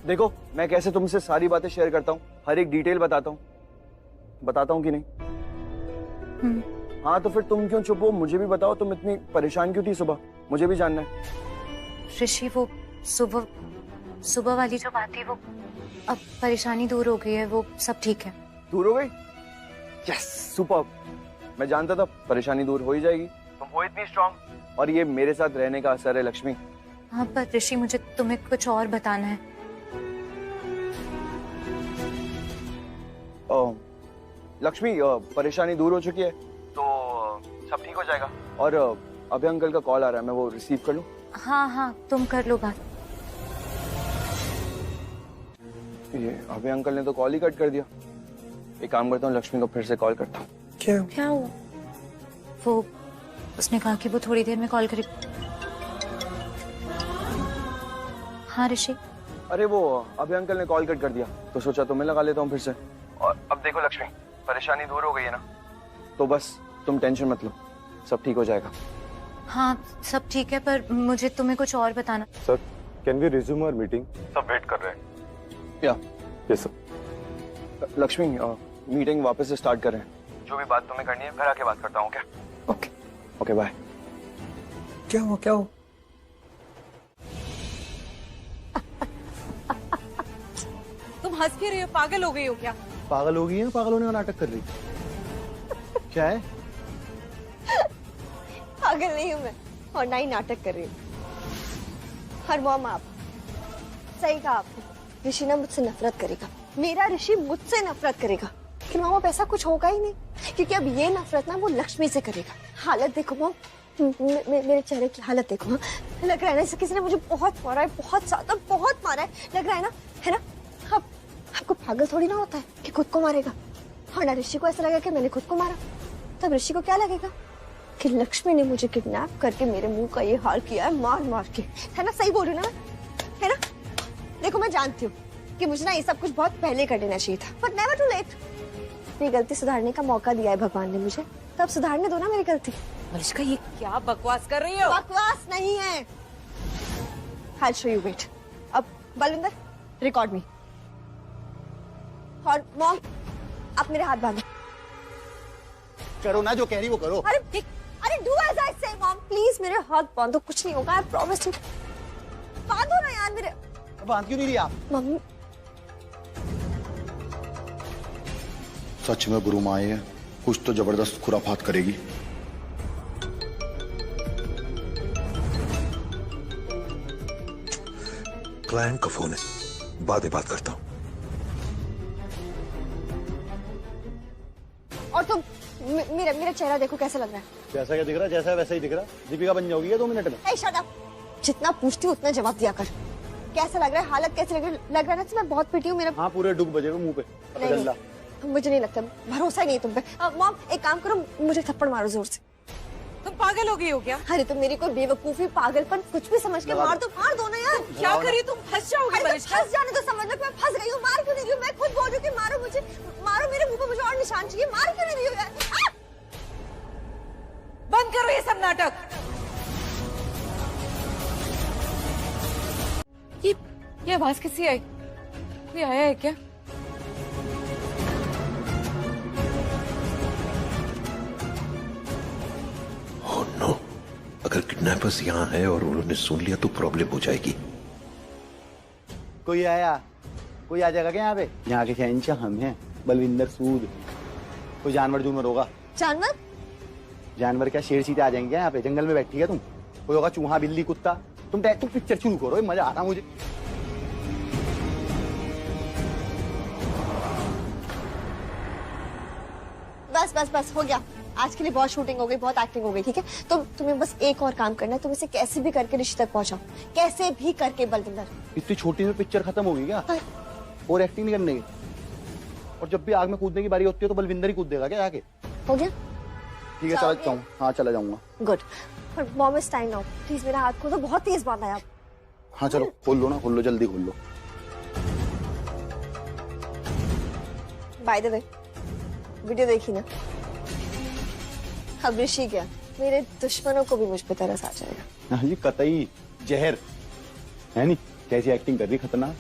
देखो, मैं कैसे तुमसे सारी बातें शेयर करता हूँ, हर एक डिटेल बताता हूँ कि नहीं? हाँ, तो फिर तुम क्यों चुप हो? मुझे भी बताओ, तुम इतनी परेशान क्यों थी सुबह? मुझे भी जानना है। ऋषि, वो सुबह वाली जो बात थी, वो अब परेशानी दूर हो गई है, वो सब ठीक है। दूर हो गई? Yes, super. मैं जानता था परेशानी दूर हो ही जाएगी, तुम हो इतनी स्ट्रांग। और ये मेरे साथ रहने का असर है लक्ष्मी। हाँ, पर ऋषि मुझे तुम्हें कुछ और बताना है। लक्ष्मी, परेशानी दूर हो चुकी है तो सब ठीक हो जाएगा। और अभय अंकल का कॉल आ रहा है, मैं वो रिसीव कर लूं? हाँ, तुम कर लो बात। ये अभय अंकल ने तो कॉल ही कट कर दिया। एक काम करता हूँ, लक्ष्मी को फिर से कॉल करता हूँ। क्या हुआ? वो उसने कहा कि वो थोड़ी देर में कॉल करेगी। हाँ ऋषि। अरे वो अभय अंकल ने कॉल कट कर दिया, तो सोचा तुम्हें लगा लेता हूँ फिर से। और अब देखो लक्ष्मी, परेशानी दूर हो गई है ना, तो बस तुम टेंशन मत लो, सब ठीक हो जाएगा। हाँ, सब ठीक है, पर मुझे तुम्हें कुछ और बताना। Sir, can we resume our meeting? सब वेट कर रहे हैं। या यस सर। लक्ष्मी, मीटिंग वापस से स्टार्ट कर रहे हैं। जो भी बात तुम्हें करनी है घर आके बात करता हूँ, क्या? Okay bye. क्या हुआ? तुम हंस के रही हो? पागल हो गई हो क्या? पागल हो गई है? पागल होने का नाटक कर रही क्या है? पागल नहीं हूं मैं, और ना ही नाटक कर रही हूँ। हर मॉम, आप सही कहा आपने, ऋषि ना मुझसे नफरत करेगा, मेरा ऋषि मुझसे नफरत करेगा। लेकिन मामा ऐसा कुछ होगा ही नहीं, क्योंकि अब ये नफरत ना वो लक्ष्मी से करेगा। हालत देखो मॉम, मेरे चेहरे की हालत देखो। लग रहा है ना जैसे किसी ने मुझे बहुत मारा है, बहुत ज्यादा बहुत मारा है। लग रहा है ना? अब आपको पागल थोड़ी ना होता है कि खुद को मारेगा। और ना ऋषि को ऐसा लगा कि मैंने खुद को मारा, तब ऋषि को क्या लगेगा कि लक्ष्मी ने मुझे किडनैप करके मेरे मुंह का ये हाल किया है, मार के। है ना? सही बोल रही हूँ ना मैं? है ना? देखो, मैं जानती हूँ कि मुझे ना ये सब कुछ बहुत पहले कर देना चाहिए था, बट नेवर टू लेट। मेरी गलती सुधारने का मौका दिया है भगवान ने मुझे, तब सुधारने दो ना मेरी गलती। मलिष्का, ये क्या बकवास कर रही हो? बकवास नहीं है। I'll show you, wait. अब बलविंदर, रिकॉर्ड मी। और मॉम, आप मेरे हाथ बांधो। करो ना, जो कह रही वो करो। अरे डू एज आई से मॉम, प्लीज मेरे हाथ बांधो, कुछ नहीं होगा, आई प्रॉमिस यू। बांधो ना यार मेरे। बांध क्यों नहीं रही आप? मम्मी, सच में गुरु माँ है, कुछ तो जबरदस्त खुराफात करेगी। क्लाइंट का फोन है, बाद में बात करता हूं। और तुम मेरा चेहरा देखो कैसा लग रहा है। जैसा क्या दिख रहा है, जैसा है वैसा ही दिख रहा है। दीपिका बन जाओगी 2 मिनट में। ए शट अप, जितना पूछती हूँ उतना जवाब दिया कर। कैसा लग रहा है? हालत कैसी लग रहा है ना? मैं बहुत पिटी हूँ। मेरा हाँ, पूरे डुग बजे मुंह पे। नहीं, मुझे नहीं लगता, भरोसा ही नहीं तुम पे। मॉम, एक काम करो, मुझे थप्पड़ मारो जोर से। तुम पागल हो गई हो क्या? अरे तुम मेरी कोई बेवकूफी, पागलपन कुछ भी समझ के मार दो ना यार। क्या करी? तुम फंस जाओगी मलिष्का। फंस जाने तो समझ लो, मैं फंस गई हूँ। मार क्यों नहीं रही हूँ? मैं खुद बोल रही हूँ कि मारो मुझे, मारो मेरे मुंह पे, मुझे और निशान चाहिए। मार क्यों नहीं रही हूँ यार? बंद करो ये सब नाटक। ये आवाज किसकी आई? कोई आया है क्या? ओह नो, अगर किडनैपर्स यहाँ है और उन्होंने सुन लिया तो प्रॉब्लम हो जाएगी। कोई आ जाएगा क्या यहाँ पे? यहाँ के शहंशाह हम हैं, बलविंदर सूद। कोई जानवर होगा? जानवर क्या, शेर चीते आ जाएंगे क्या यहाँ पे? जंगल में बैठी है तुम? कोई होगा चूहा, बिल्ली, कुत्ता? तुम पिक्चर शुरू करो, मजा आ रहा मुझे। बस हो गया। आज के लिए बहुत शूटिंग हो गई, बहुत एक्टिंग हो गई, ठीक है? तुम्हें बस एक और काम करना है। तुम इसे कैसे भी करके ऋषि तक पहुंचाओ, कैसे भी करके। बलविंदर, इतनी छोटी में पिक्चर खत्म होगी क्या? और एक्टिंग नहीं करने की? और जब भी आग में कूदने की बारी होती है तो बलविंदर ही कूद देगा क्या आके? हो गया? ठीक है, चला जाऊँ। हाँ, चला जाऊंगा। गुड। पर मॉम, इस टाइम नाउ प्लीज मेरा हाथ खोलो, बहुत तेज बांधा है आप। हाँ चलो, खोल लो, जल्दी खोल लो। बाय द वे, वीडियो देखी ना? अब ऋषि क्या, मेरे दुश्मनों को भी मुझ पे तरस आ जाएगा। हाँ जी, कतई। जहर है नहीं, कैसी एक्टिंग कर रही खतरनाक।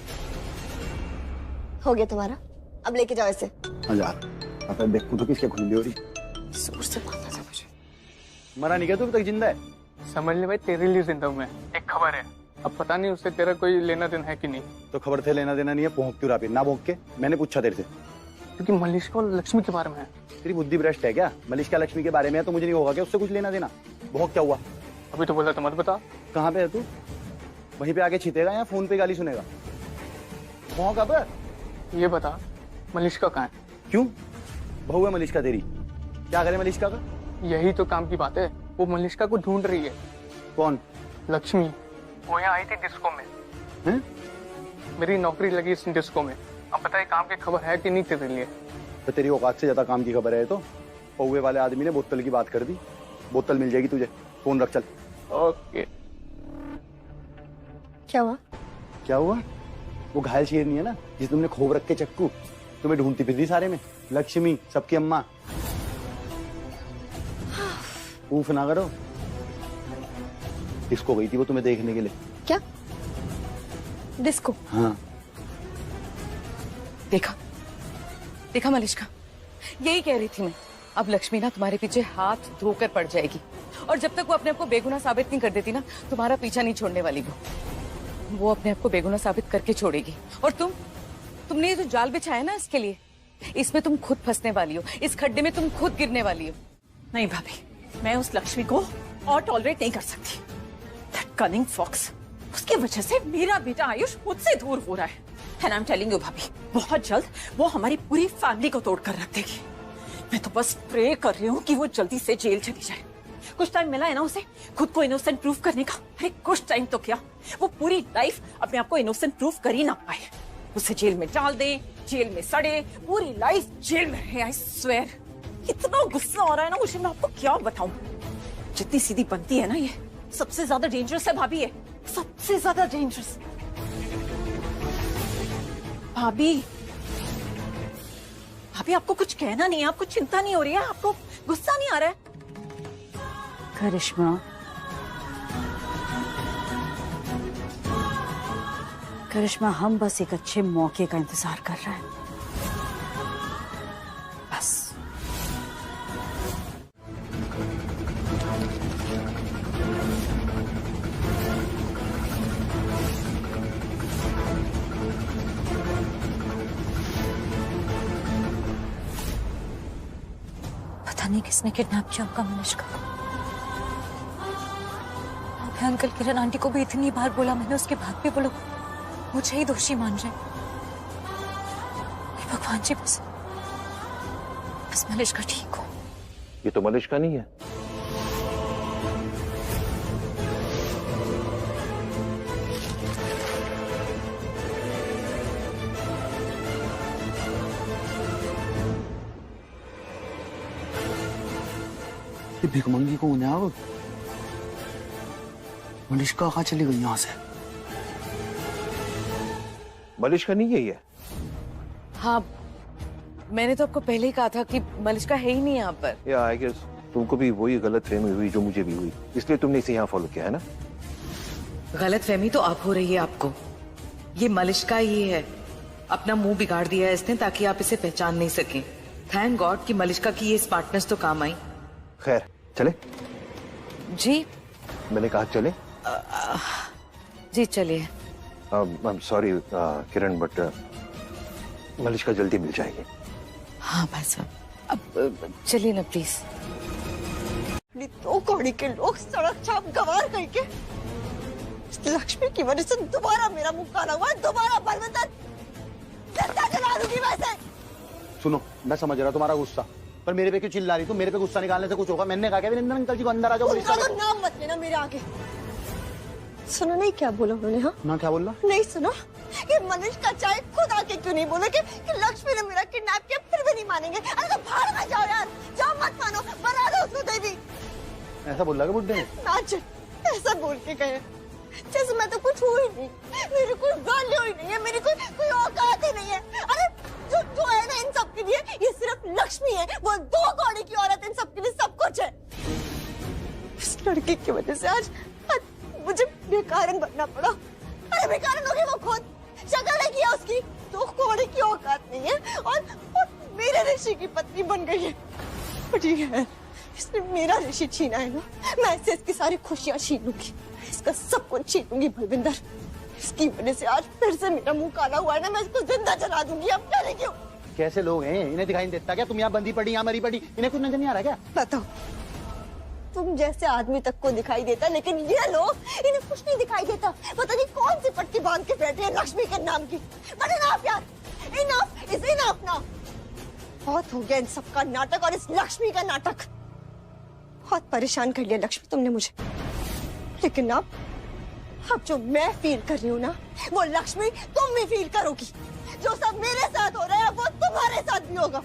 हो गया तुम्हारा, अब लेके जाओ इसे। हजार पता देखो तो किसके खुली हो रही। जोर से मारना था मुझे। मरा नहीं क्या तू अभी तक जिंदा है? समझ ले भाई, तेरे लिए जिंदा हूं मैं। एक खबर है, अब पता नहीं उससे तेरा कोई लेना देना है कि नहीं। तो खबर थे लेना देना नहीं है, भौंक क्यों रहा फिर? ना भौंक के, मैंने पूछा तेरे से। क्योंकि मलिष्का और लक्ष्मी के बारे में है। तेरी बुद्धि भ्रष्ट है क्या? मलिष्का लक्ष्मी के बारे में है तो मुझे नहीं होगा क्या उससे कुछ लेना देना? भौंक क्या हुआ? अभी तो बोला तो मत बता। कहाँ पे है तू? वहीं पे आके छितेगा या फोन पे गाली सुनेगा? भौंक अब। ये बता, मलिष्का कहाँ है? क्यों? बहू है मलिष्का तेरी, क्या करे मलिष्का का? यही तो काम की बात है, वो मलिष्का को ढूंढ रही है। कौन? लक्ष्मी। वो यहाँ आई थी डिस्को में। हैं? मेरी नौकरी लगी इस डिस्को में। अब पता है काम की खबर है कि नहीं तेरे लिए? तो तेरी औकात से ज्यादा काम की खबर है तो पौवे वाले आदमी ने बोतल की बात कर दी। बोतल मिल जाएगी तुझे, फोन रख चल। ओके। क्या हुआ? क्या हुआ? वो घायल शेरनी है ना जिस तुमने खोब रख के चक्कू तुम्हें ढूंढती फिर सारे में। लक्ष्मी सबकी अम्मा। ऊफ ना करो। डिस्को गई थी वो तुम्हें देखने के लिए। क्या? डिस्को? हाँ। देखा देखा मलिष्का, यही कह रही थी मैं। अब लक्ष्मी ना तुम्हारे पीछे हाथ धोकर पड़ जाएगी, और जब तक वो अपने आप को बेगुनाह साबित नहीं कर देती ना, तुम्हारा पीछा नहीं छोड़ने वाली। वो अपने आप को बेगुनाह साबित करके छोड़ेगी। और तुमने ये जो जाल बिछाया ना इसके लिए, इसमें तुम खुद फंसने वाली हो, इस खड्डे में तुम खुद गिरने वाली हो। नहीं भाभी, मैं उस लक्ष्मी को और टॉलरेट नहीं कर सकती। दैट कनिंग फॉक्स, उसकी वजह से मेरा बेटा आयुष मुझसे दूर हो रहा है। And I'm telling you भाभी, बहुत जल्द वो हमारी पूरी फैमिली को तोड़ कर रख देगी। मैं तो बस प्रे कर रही हूँ कि वो जल्दी से जेल चली जाए। कुछ टाइम मिला है ना उसे खुद को इनोसेंट प्रूफ करने का। अरे कुछ टाइम तो क्या, वो पूरी लाइफ अपने आप को इनोसेंट प्रूफ कर ही ना पाए। उसे जेल में डाल दे, जेल में सड़े, पूरी लाइफ जेल में रहे। आई स्वेयर, इतना गुस्सा आ रहा है ना मुझे, मैं आपको क्या बताऊं। जितनी सीधी बनती है ना ये, सबसे ज्यादा डेंजरस है भाभी, ये सबसे ज्यादा डेंजरस। भाभी, भाभी आपको कुछ कहना नहीं है, आपको चिंता नहीं हो रही है, आपको गुस्सा नहीं आ रहा है? करिश्मा, करिश्मा, हम बस एक अच्छे मौके का इंतजार कर रहे हैं, बस। पता नहीं किसने किडनैप किया होगा मलिष्का को। मैं अंकल किरण आंटी को भी इतनी बार बोला, मैंने उसके बाद भी बोलो मुझे ही दोषी मान रहे। भगवान जी, बस मलिष्का ठीक हो। ये तो मलिष्का नहीं है। ये भिकमंगी कौन है? अब मलिष्का कहाँ चली गई यहाँ से? मलिष्का नहीं है ये। हाँ, मैंने तो आपको पहले ही कहा था कि मलिष्का है ही नहीं यहाँ पर। या आई गेस तुमको भी वही गलत फहमी हुई जो मुझे भी हुई, इसलिए तुमने इसे यहाँ फॉलो किया है ना? गलत फहमी तो अब हो रही है आपको। ये मलिष्का ही है, अपना मुंह बिगाड़ दिया है इसने ताकि आप इसे पहचान नहीं सकें। थैंक गॉड कि मलिष्का की ये स्मार्टनेस तो काम आई। खैर चले। जी मैंने कहा चले। जी चलिए। I am sorry Kiran, but Malishka जल्दी मिल जाएगी। हाँ भाई साहब, अब चलिए ना प्लीज। दो कौड़ी के लोग सड़क छाप गवार करके लक्ष्मी की वजह से दोबारा मेरा मुंह काला हुआ, दोबारा बलवंतर जिंदा जला दूंगी वैसे। सुनो, मैं समझ रहा तुम्हारा गुस्सा, पर मेरे पे क्यों चिल्ला रही? तुम मेरे पे गुस्सा निकालने से कुछ होगा? मैंने कहा अभिनंदन अंकल जी को अंदर आ जाओ। उनका तो नाम मत लेना मेरे आगे। सुनो नहीं क्या बोला उन्होंने? हाँ ना, क्या बोला? नहीं सुनो, ये मलिष्का चाहे खुद आके क्यों नहीं बोले कि लक्ष्मी ने मेरा किडनैप किया, फिर भी नहीं मानेंगे। अरे तो भाड़ में जाओ यार, जाओ, मत मानो, बना दो उसको देवी। ऐसा बोला क्या बुड्ढे ने? नाच, ऐसा बोल के गए जैसे मैं तो कुछ हुई नहीं, मेरी कोई वैल्यू ही नहीं है, मेरी कोई औकात ही नहीं है। अरे जो है ना इन सब के लिए, ये सिर्फ लक्ष्मी है, वो दो कौड़ी की औरत इन सब के लिए सब कुछ है। इस लड़की की वजह से आज मुझे बेकार भिखारन बनना पड़ा। अरे भिखारन होगी वो खुद, शक्ल नहीं किया उसकी तो कोड़े की औकात नहीं है और मेरे ऋषि की पत्नी बन गई है। ठीक है, इसने मेरा ऋषि छीना है ना, मैं इससे इसकी सारी खुशियां छीन लूंगी, इसका सब कुछ छीन लूंगी भलविंदर। इसकी वजह से आज फिर से मेरा मुंह काला हुआ है ना, मैं इसको जिंदा जला दूंगी। अब करे क्यों? कैसे लोग हैं, इन्हें दिखाई नहीं देता क्या? तुम यहाँ बंदी पड़ी, यहाँ मरी पड़ी, इन्हें कुछ नजर नहीं आ रहा क्या? बताओ, तुम जैसे आदमी तक को दिखाई देता, लेकिन ये लोग, इन्हें कुछ नहीं दिखाई देता। पता नहीं कौन सी पट्टी बांध के बैठे हैं लक्ष्मी के नाम की। बट इनफ यार, इनफ इज इनफ नाउ। बहुत हो गया इन सबका नाटक और इस लक्ष्मी का नाटक। बहुत परेशान कर लिया लक्ष्मी तुमने मुझे, लेकिन अब जो मैं फील कर रही हूँ ना, वो लक्ष्मी तुम भी फील करोगी। जो सब मेरे साथ हो रहा है वो तुम्हारे साथ भी होगा।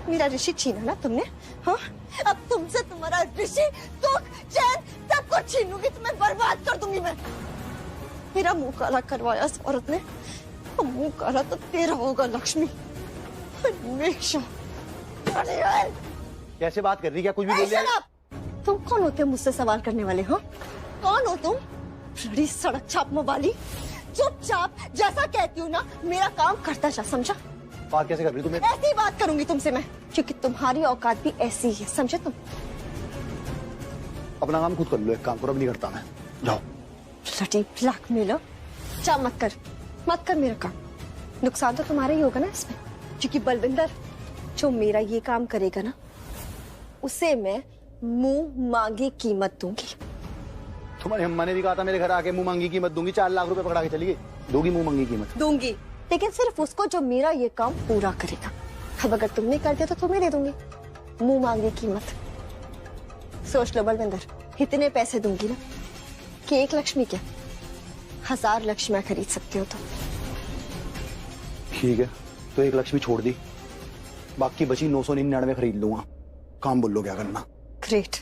मेरा ऋषि छीना ना तुमने, हाँ? अब तुमसे तुम्हारा ऋषि, सुख, चैन सब कुछ छीन लूंगी, तुम्हें बर्बाद कर दूंगी मैं। मेरा मुंह काला करवाया इस औरत ने, मुंह काला तो तेरा होगा लक्ष्मी। हमेशा। कैसे बात कर रही, क्या कुछ भी बोल रही? तुम कौन होते हो मुझसे सवाल करने वाले? हाँ, कौन हो तुम? बड़ी सड़क छाप वाली। चुपचाप जैसा कहती हूँ ना, मेरा काम करता जा, समझा? बात कैसे कर रही तुम? ऐसी ही बात करूंगी तुमसे मैं, क्योंकि तुम्हारी औकात भी ऐसी ही है, समझे तुम? अपना काम खुद कर लो, एक काम करो, अब नहीं करता मैं। जाओ। ब्लडी ब्लैकमेलर, जा मत कर मेरा काम। नुकसान तो तुम्हारा ही होगा ना इसमें, क्योंकि बलविंदर जो मेरा ये काम करेगा ना, उसे मैं मुंह मांगी कीमत दूंगी। तुम्हारी अम्मा ने भी कहा था मेरे घर आके मुंह मांगी कीमत दूंगी, 4 लाख रुपए पकड़ा के चली गई। दोगी मुंह मांगी कीमत? दूंगी, लेकिन सिर्फ उसको जो मेरा ये काम पूरा करेगा। अब अगर तुम नहीं करते तो तुम्हें दे दूंगी मुंह मांगी कीमत। सोच लो बलविंदर, इतने पैसे दूंगी ना कि 1 लक्ष्मी क्या 1000 लक्ष्मियां खरीद सकते हो तुम। ठीक है, तो 1 लक्ष्मी छोड़ दी, बाकी बची 999 खरीद लूंगा। काम बोल लो क्या करना। ग्रेट।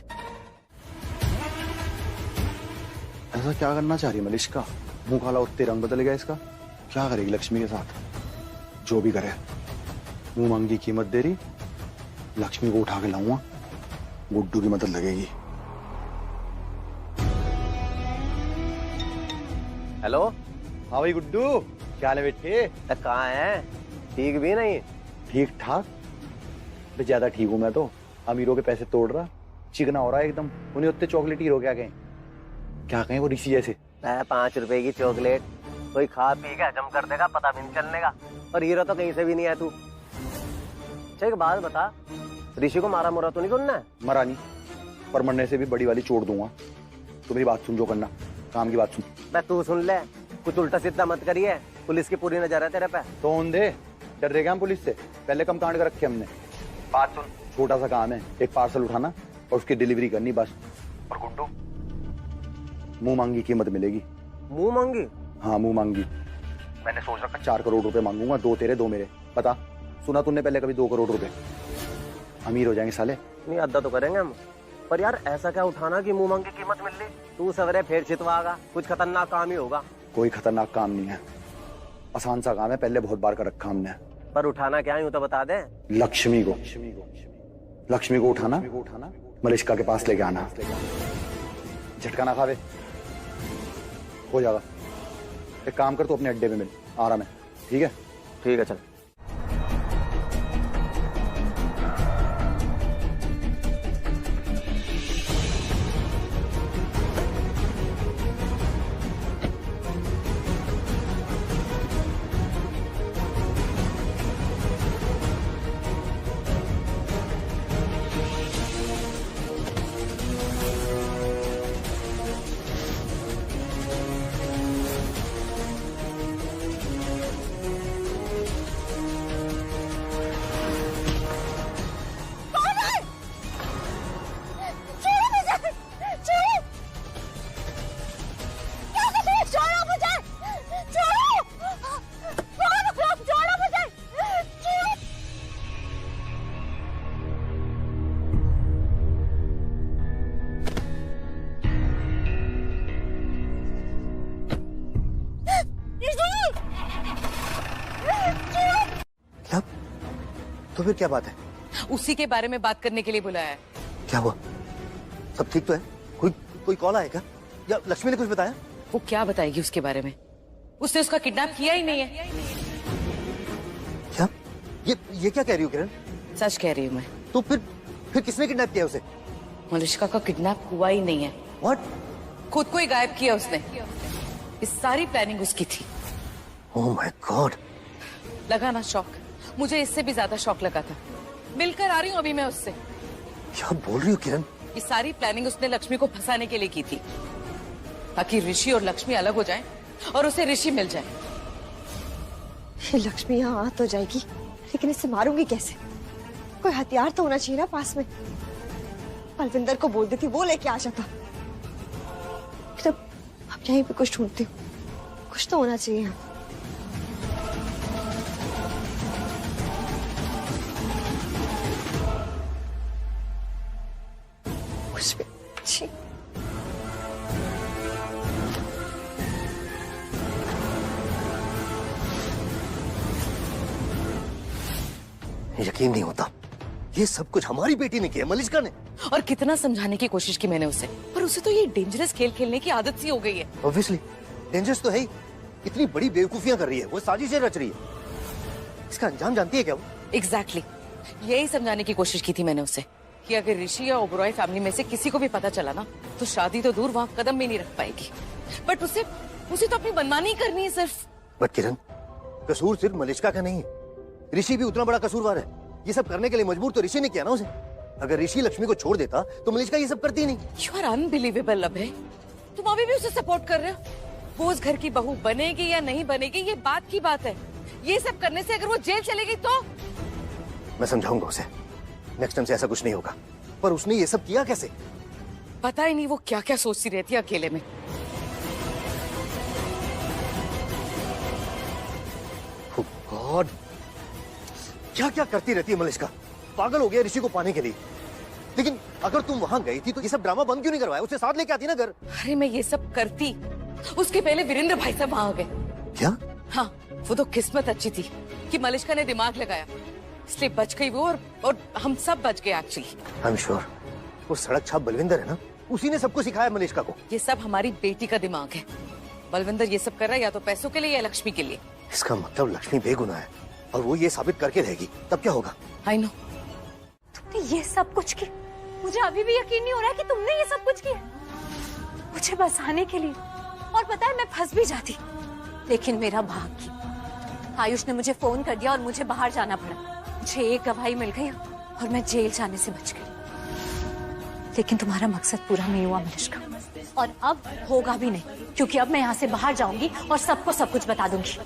ऐसा क्या करना चाह रही मलिष्का? मुंह काला उठते रंग बदल गया इसका। क्या करेगी लक्ष्मी के साथ? जो भी करे, मुंह मांगी कीमत दे रही, लक्ष्मी को उठा के लाऊंगा, गुड्डू की मदद लगेगी। हेलो। हाँ भाई गुड्डू, क्या हाल है बेटे? कहाँ है? ठीक भी नहीं? ठीक ठाक, ज्यादा ठीक हूँ मैं तो। अमीरों के पैसे तोड़ रहा, चिकना हो रहा है एकदम। उन्हें उतने चॉकलेट हीरो क्या कहें वो ऋषि जैसे। 5 रुपए की चॉकलेट कोई खा पी के हजम कर देगा, पता भी नहीं चलने का। और हीरो तो कहीं से भी नहीं है तू। एक बात बता, ऋषि को मारा मोरा तो नहीं तुमने? मरा नहीं, पर मरने से भी बड़ी वाली छोड़ दूंगा। तो मेरी बात सुन, जो करना काम की बात सुन। मैं तू सुन ले, कुछ उल्टा सीधा मत करिए, पुलिस की पूरी नजर है तेरे पे। तो दे, डर रहे क्या हम पुलिस से? पहले कम कांड कर रखे हमने। बात सुन, छोटा सा काम है, एक पार्सल उठाना और उसकी डिलीवरी करनी बस। और गुड्डू, मुंह मांगी कीमत मिलेगी। मुंह मांगी? हाँ मुंह मांगी। मैंने सोच रखा 4 करोड़ रुपए मांगूंगा, 2 तेरे 2 मेरे। बता, सुना तूने पहले कभी 2 करोड़ रुपए? अमीर हो जाएंगे साले। नहीं अद्दा तो करेंगे हम, पर यार ऐसा क्या उठाना कि मुंह मांगी कीमत मिल रही? तू सवरे फिर छितवागा, कुछ खतरनाक काम ही होगा। कोई खतरनाक काम नहीं है, आसान सा काम है, पहले बहुत बार कर रखा हमने। पर उठाना क्या है यूं तो बता दे। लक्ष्मी को उठाना, मलिष्का के पास लेके आना, झटका ना खावे, हो जाएगा। एक काम कर, तो अपने अड्डे पे मिल, आराम है। ठीक है? ठीक है, चल। तो फिर क्या बात है? उसी के बारे में बात करने के लिए बुलाया है। क्या हुआ? सब ठीक तो है? कोई कॉल आया क्या? या लक्ष्मी ने कुछ बताया? वो क्या बताएगी उसके बारे में? उसने उसका किडनैप किया ही नहीं है। क्या? ये क्या कह रही हो किरण? सच कह रही हूँ मैं। तो फिर किसने किडनैप किया उसे? मलिष्का का किडनैप हुआ ही नहीं है। What? खुद को ही गायब किया उसने। इस सारी प्लानिंग उसकी थी। Oh my God. लगा ना शॉक? मुझे इससे भी ज्यादा शॉक लगा था। मिलकर आ रही हूँ अभी मैं उससे। क्या बोल रही हो किरण? ये सारी प्लानिंग उसने लक्ष्मी को फंसाने के लिए की थी, ताकि ऋषि और लक्ष्मी अलग हो जाएं और उसे ऋषि मिल जाए। ये लक्ष्मी यहाँ आ तो जाएगी, लेकिन इसे मारूंगी कैसे? कोई हथियार तो होना चाहिए ना पास में। बलविंदर को बोल देती, वो लेके आ जाता। अब यहीं पे कुछ ढूंढती हूँ, कुछ तो होना चाहिए यहाँ। कुछ भी अच्छी। यकीन नहीं होता, ये सब कुछ हमारी बेटी ने किया, मलिष्का ने। और कितना समझाने की कोशिश की मैंने उसे, पर उसे तो ये डेंजरस खेल खेलने की आदत सी हो गई है। ऑब्वियसली डेंजरस तो है ही। इतनी बड़ी बेवकूफियां कर रही है, वो साजिशें रच रही है। इसका अंजाम जानती है क्या वो? एग्जैक्टली यही समझाने की कोशिश की थी मैंने उसे कि अगर ऋषि या ओबरॉय फैमिली में से किसी को भी पता चला ना, तो शादी तो दूर, वहां कदम भी नहीं रख पाएगी। बट उसे तो अपनी मनमानी करनी है सिर्फ। बट किरण, कसूर सिर्फ मलिष्का का नहीं है, ऋषि भी उतना बड़ा कसूरवार है। ये सब करने के लिए मजबूर तो ऋषि ने किया ना उसे। अगर ऋषि लक्ष्मी को छोड़ देता तो मलिष्का ये सब करती नहीं। यू आर अनबिलीवेबल अभय, तुम अभी भी उसे सपोर्ट कर रहे हो। वो उस घर की बहू बनेगी या नहीं बनेगी, ये बात की बात है। ये सब करने से अगर वो जेल चली गई तो? मैं समझाऊंगा उसे, नेक्स्ट टाइम से ऐसा कुछ नहीं होगा। पर उसने ये सब किया कैसे? पता ही नहीं वो क्या क्या सोचती रहती है अकेले में। गॉड, क्या क्या करती रहती है मलिष्का। पागल हो गया ऋषि को पाने के लिए। लेकिन अगर तुम वहां गई थी तो ये सब ड्रामा बंद क्यों नहीं करवाया? उसे साथ लेके आती ना घर। अरे मैं ये सब करती, उसके पहले वीरेंद्र भाई साहब वहां आ गए। क्या? हाँ, वो तो किस्मत अच्छी थी कि मलिष्का ने दिमाग लगाया, इसलिए बच गई वो, और हम सब बच गए एक्चुअली। आई एम श्योर वो सड़क छाप बलविंदर है ना, उसी ने सबको सिखाया मलिष्का को। ये सब हमारी बेटी का दिमाग है। बलविंदर ये सब कर रहा है या तो पैसों के लिए या लक्ष्मी के लिए। इसका मतलब लक्ष्मी बेगुनाह है और वो ये साबित करके रहेगी, तब क्या होगा? I know. तुमने ये सब कुछ किया, मुझे अभी भी यकीन नहीं हो रहा है कि तुमने ये सब कुछ किया मुझे बचाने के लिए। और पता है मैं फंस भी जाती, लेकिन मेरा भाग्य, आयुष ने मुझे फोन कर दिया और मुझे बाहर जाना पड़ा। मुझे एक गवाही मिल गई और मैं जेल जाने से बच गई। लेकिन तुम्हारा मकसद पूरा नहीं हुआ मलिष्का, और अब होगा भी नहीं, क्योंकि अब मैं यहाँ से बाहर जाऊंगी और सबको सब कुछ बता दूंगी।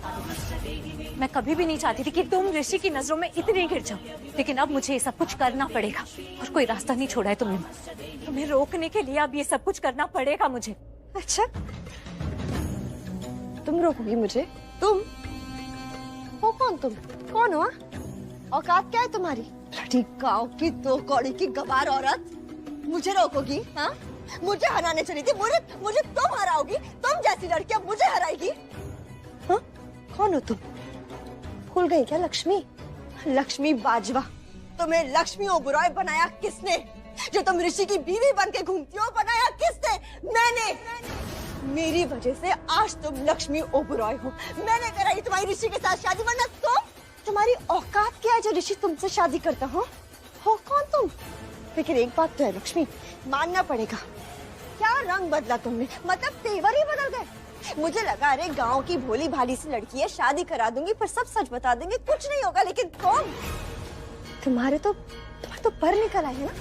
मैं कभी भी नहीं चाहती थी कि तुम ऋषि की नजरों में इतने गिर जाओ, लेकिन अब मुझे ये सब कुछ करना पड़ेगा और कोई रास्ता नहीं छोड़ा है तुमने। तुम्हें रोकने के लिए अब ये सब कुछ करना पड़ेगा मुझे। अच्छा, तुम रोकोगी मुझे? तुम हो कौन? तुम कौन हो? औकात क्या है तुम्हारी? लड़ी गांव की दो कौड़ी की गवार औरत, मुझे रोकोगी? हाँ, मुझे हराने चली थी, मुझे तुम हराओगी? तुम जैसी लड़की अब मुझे हराएगी? हाँ, कौन हो तुम? भूल गई क्या लक्ष्मी? लक्ष्मी बाजवा। तुम्हें लक्ष्मी ओबरॉय बनाया किसने? जो तुम ऋषि की बीवी बन के घूमती हो, बनाया किसने? मैंने। मेरी वजह से आज तुम लक्ष्मी ओबरॉय हो। मैंने कराई तुम्हारी ऋषि के साथ शादी, वरना तुम्हारी औकात क्या है जो ऋषि तुमसे शादी करता हो कौन तुम? लेकिन एक बात तो है लक्ष्मी, मानना पड़ेगा, क्या रंग बदला तुमने, मतलब तेवर ही बदल गए। मुझे लगा अरे गांव की भोली भाली सी लड़की है, शादी करा दूंगी, पर सब सच बता देंगे, कुछ नहीं होगा। लेकिन तुम्हारे तो पर निकल आए है ना,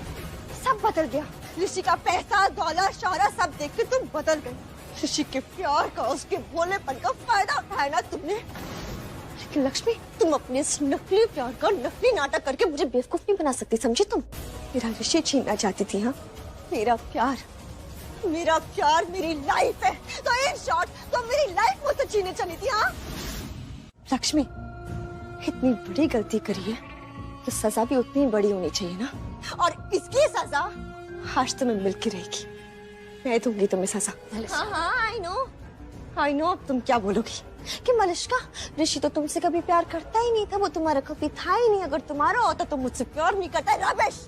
सब बदल गया। ऋषि का पैसा, दौलत, शोहरत सब देख के तुम बदल गए। ऋषि के प्यार का, उसके भोलेपन का फायदा उठाया ना तुमने। लेकिन लक्ष्मी, तुम अपने इस नकली प्यार का नकली नाटक करके मुझे बेवकूफ नहीं बना सकती, समझी तुम? मेरा ऋषि छीनना चाहती थी। हाँ, मेरा प्यार मेरी लाइफ है, तो इन शॉर्ट तो मेरी लाइफ मुझसे छीनने चली थी। हाँ लक्ष्मी, इतनी बड़ी गलती करी है तो सजा भी उतनी बड़ी होनी चाहिए ना, और इसकी सजा आज तुम्हें मिलके रहेगी। मैं दूंगी तुम्हें सजा। हाँ, आई नो। अब तुम क्या बोलोगी कि मलिष्का, ऋषि तो तुमसे कभी प्यार करता ही नहीं था, वो तुम्हारा कभी था ही नहीं। अगर तुम्हारा होता तो मुझसे प्यार नहीं करता। रबिश,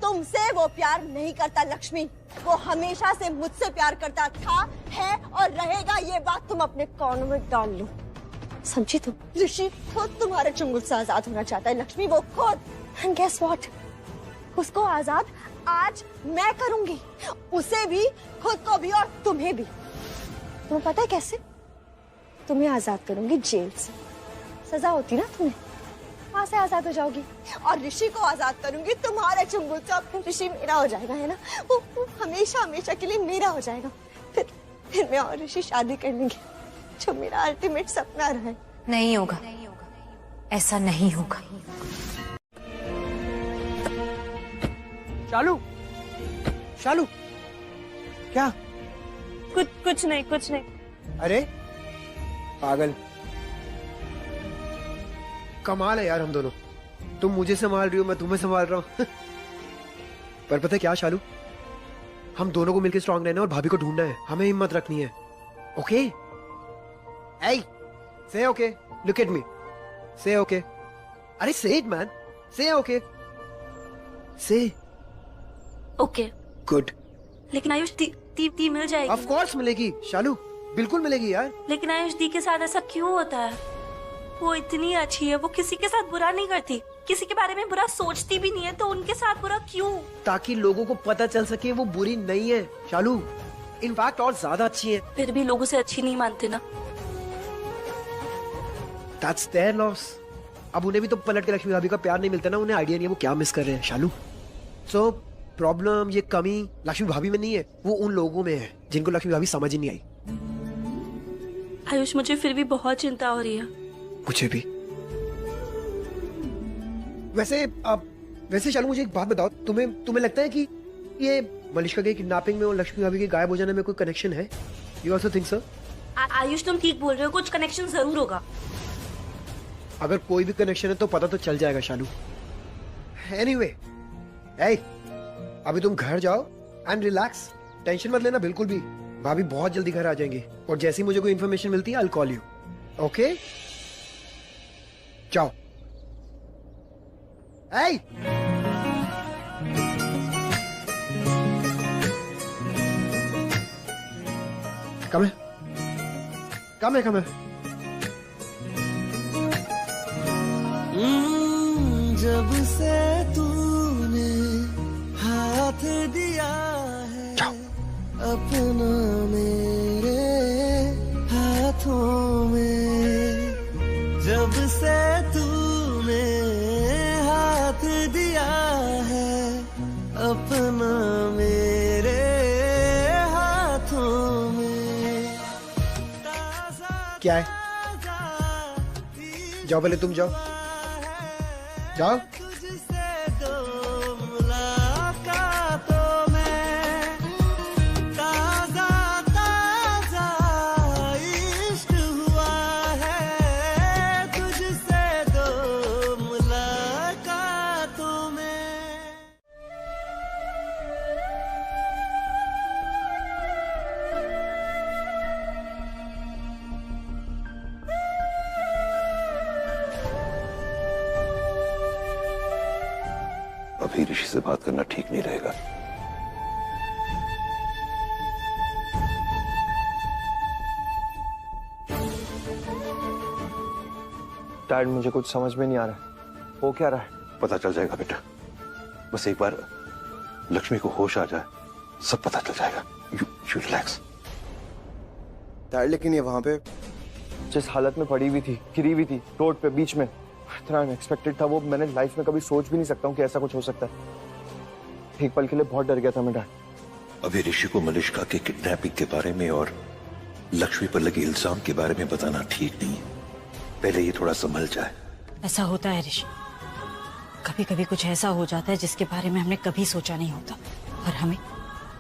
तुमसे वो प्यार नहीं करता लक्ष्मी। वो हमेशा से मुझसे प्यार करता था, है और रहेगा। ये बात तुम अपने कानों में डाल लो, समझी तुम? ऋषि खुद तुम्हारे चुंगल से आजाद होना चाहता है लक्ष्मी, वो खुद। एंड गेस व्हाट, उसको आजाद आज मैं करूंगी, उसे भी, खुद को भी और तुम्हें भी। तुम्हें पता है कैसे? तुम्हें आजाद करूंगी जेल से, सजा होती ना तुम्हें, वहां से आजाद हो जाओगी। और ऋषि को आजाद करूंगी तुम्हारे चुंगल से। अब ऋषि मेरा हो जाएगा, है ना? वो हमेशा हमेशा के लिए मेरा हो जाएगा। फिर मैं और ऋषि शादी कर लेंगे, जो मेरा अल्टीमेट सपना रहा है। नहीं होगा, ऐसा नहीं होगा। शालू, शालू, क्या? कुछ नहीं। अरे पागल, कमाल है यार हम दोनों। तुम मुझे संभाल रही हो, मैं तुम्हें संभाल रहा हूँ। पर पता है क्या शालू, हम दोनों को मिलकर स्ट्रांग रहना और भाभी को ढूंढना है। हमें हिम्मत रखनी है। Okay? Hey, say okay. Look at me. Say okay. अरे say it man. Say okay. Say. Okay. Good. लेकिन आयुष दी मिल जाएगी। Of course मिलेगी शालू, बिल्कुल मिलेगी यार। लेकिन आयुष दी के साथ ऐसा क्यों होता है? वो इतनी अच्छी है, वो किसी के साथ बुरा नहीं करती, किसी के बारे में बुरा सोचती भी नहीं है, तो उनके साथ बुरा क्यों? ताकि लोगों को पता चल सके वो बुरी नहीं है शालू, इनफैक्ट और ज्यादा अच्छी है। फिर भी लोग उसे अच्छी नहीं मानते ना। That's their loss. अब उन्हें भी तो पलट के लक्ष्मी भाभी का प्यार नहीं मिलता ना, उन्हें आइडिया नहीं है वो क्या मिस कर रहे हैं शालू। So प्रॉब्लम, ये कमी लक्ष्मी भाभी में नहीं है, वो उन लोगों में है जिनको लक्ष्मी भाभी समझ ही नहीं आई। आयुष मुझे फिर भी बहुत चिंता हो रही है। मुझे भी। वैसे शालू मुझे एक बात बताओ, तुम्हें लगता है कि ये मलिष्का के किडनैपिंग में और लक्ष्मी भाभी के गायब हो जाने में कोई कनेक्शन है? You also think so? Ayush तुम ठीक बोल रहे हो, कुछ कनेक्शन जरूर होगा। अगर कोई भी कनेक्शन है तो पता तो चल जाएगा शालू। Anyway, अभी तुम घर जाओ एंड रिलैक्स, टेंशन मत लेना बिल्कुल भी। भाभी बहुत जल्दी घर आ जाएंगी और जैसे ही मुझे कोई इन्फॉर्मेशन मिलती है I'll call you. Okay? जाओ। Come here. जब से तूने हाथ दिया है अपना मेरे हाथों में, जब से तूने हाथ दिया है अपना मेरे हाथों में। क्या है? जाओ पहले तुम जाओ। तुझसे दो मुलाकातों में ताजा ताजा इश्क हुआ है, तुझसे दो मुलाकातों में। अभी ऋषि से बात करना ठीक नहीं रहेगा। डैड मुझे कुछ समझ में नहीं आ रहा, हो क्या रहा है? पता चल जाएगा बेटा, बस एक बार लक्ष्मी को होश आ जाए सब पता चल जाएगा। You relax. डैड लेकिन ये वहां पे जिस हालत में पड़ी हुई थी, गिरी हुई थी रोड पे बीच में, इतना अनएक्सपेक्टेड था वो, मैंने लाइफ में कभी सोच भी नहीं सकता हूँ कि ऐसा कुछ हो सकता है। एक पल के लिए बहुत डर गया था मैं डैड। अभी ऋषि को मलिष्का के किडनैपिंग के बारे में और लक्ष्मी पर लगे इल्जाम के बारे में बताना ठीक नहीं है, पहले ये थोड़ा संभल जाए। ऐसा होता है ऋषि, कभी कभी कुछ ऐसा हो जाता है जिसके बारे में हमने कभी सोचा नहीं होता, और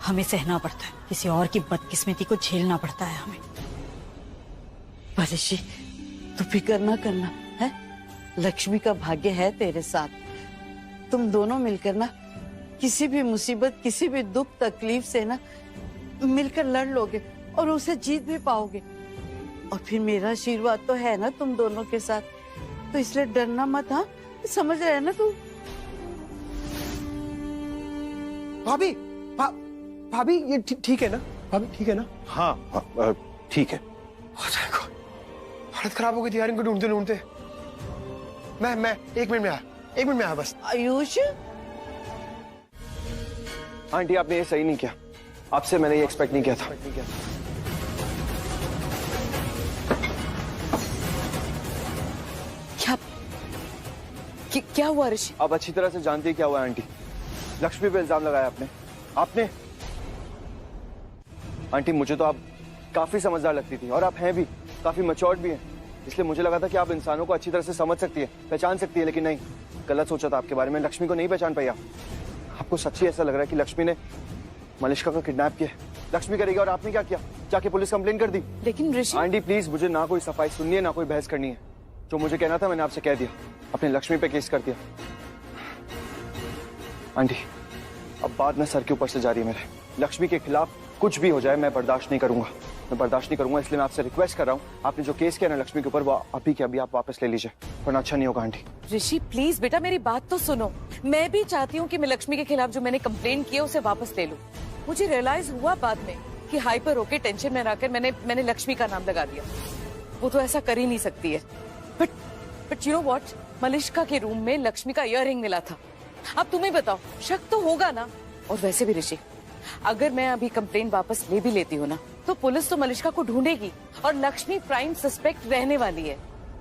हमें सहना पड़ता है, किसी और की बदकिस्मती को झेलना पड़ता है हमें। पर ऋषि तू फिक्र ना करना है, लक्ष्मी का भाग्य है तेरे साथ। तुम दोनों मिलकर ना किसी भी मुसीबत, किसी भी दुख तकलीफ से ना मिलकर लड़ लोगे और उसे जीत भी पाओगे। और फिर मेरा आशीर्वाद तो है ना तुम दोनों के साथ, तो इसलिए डरना मत। हाँ समझ रहे ना तू? भाभी भाभी ये ठीक है ना? भाभी ठीक है ना? हाँ ठीक है। हालत खराब हो गई थी यार इनको ढूंढते ढूंढते। मैं 1 मिनट में आया बस। आयुष आंटी आपने ये सही नहीं किया, आपसे मैंने ये एक्सपेक्ट नहीं किया था। क्या हुआ ऋषि? आप अच्छी तरह से जानती है क्या हुआ आंटी। लक्ष्मी पे इल्जाम लगाया आपने। आंटी मुझे तो आप काफी समझदार लगती थी और आप हैं भी, काफी मैच्योर्ड भी हैं, इसलिए मुझे लगा था कि आप इंसानों को अच्छी तरह से समझ सकती है, पहचान सकती है, लेकिन नहीं, गलत सोचा था आपके बारे में। लक्ष्मी को नहीं पहचान पाई आपको सच्ची ऐसा लग रहा है कि लक्ष्मी ने मलिष्का को किडनैप किया। लक्ष्मी करेगी और आपने क्या किया? जाके पुलिस कंप्लेन कर दी। लेकिन ऋषि आंटी प्लीज, मुझे ना कोई सफाई सुननी है ना कोई बहस करनी है। जो मुझे कहना था मैंने आपसे कह दिया, अपने लक्ष्मी पे केस कर दिया। आंटी अब बात ना सर के ऊपर से जा रही है मेरे। लक्ष्मी के खिलाफ कुछ भी हो जाए मैं बर्दाश्त नहीं करूंगा, इसलिए मैं आपसे रिक्वेस्ट कर रहा हूँ, आपने जो केस किया ना लक्ष्मी के ऊपर वो अभी के अभी आप वापस ले लीजिए, वरना अच्छा नहीं होगा। आंटी ऋषि प्लीज बेटा मेरी बात तो सुनो। मैं भी चाहती हूँ कि मैं लक्ष्मी के खिलाफ जो मैंने कंप्लेन किया उसे वापस ले लूँ। मुझे रियलाइज हुआ बाद में कि हाइपर होके टेंशन में रहकर मैंने लक्ष्मी का नाम लगा दिया। वो तो ऐसा कर ही नहीं सकती है। But you know what, Malishka के रूम में लक्ष्मी का इयररिंग मिला था। अब तुम्हें बताओ, शक तो होगा ना? और वैसे भी ऋषि, अगर मैं अभी कंप्लेन वापस ले भी लेती हूँ ना, तो पुलिस तो मलिष्का को ढूंढेगी और लक्ष्मी प्राइम सस्पेक्ट रहने वाली है।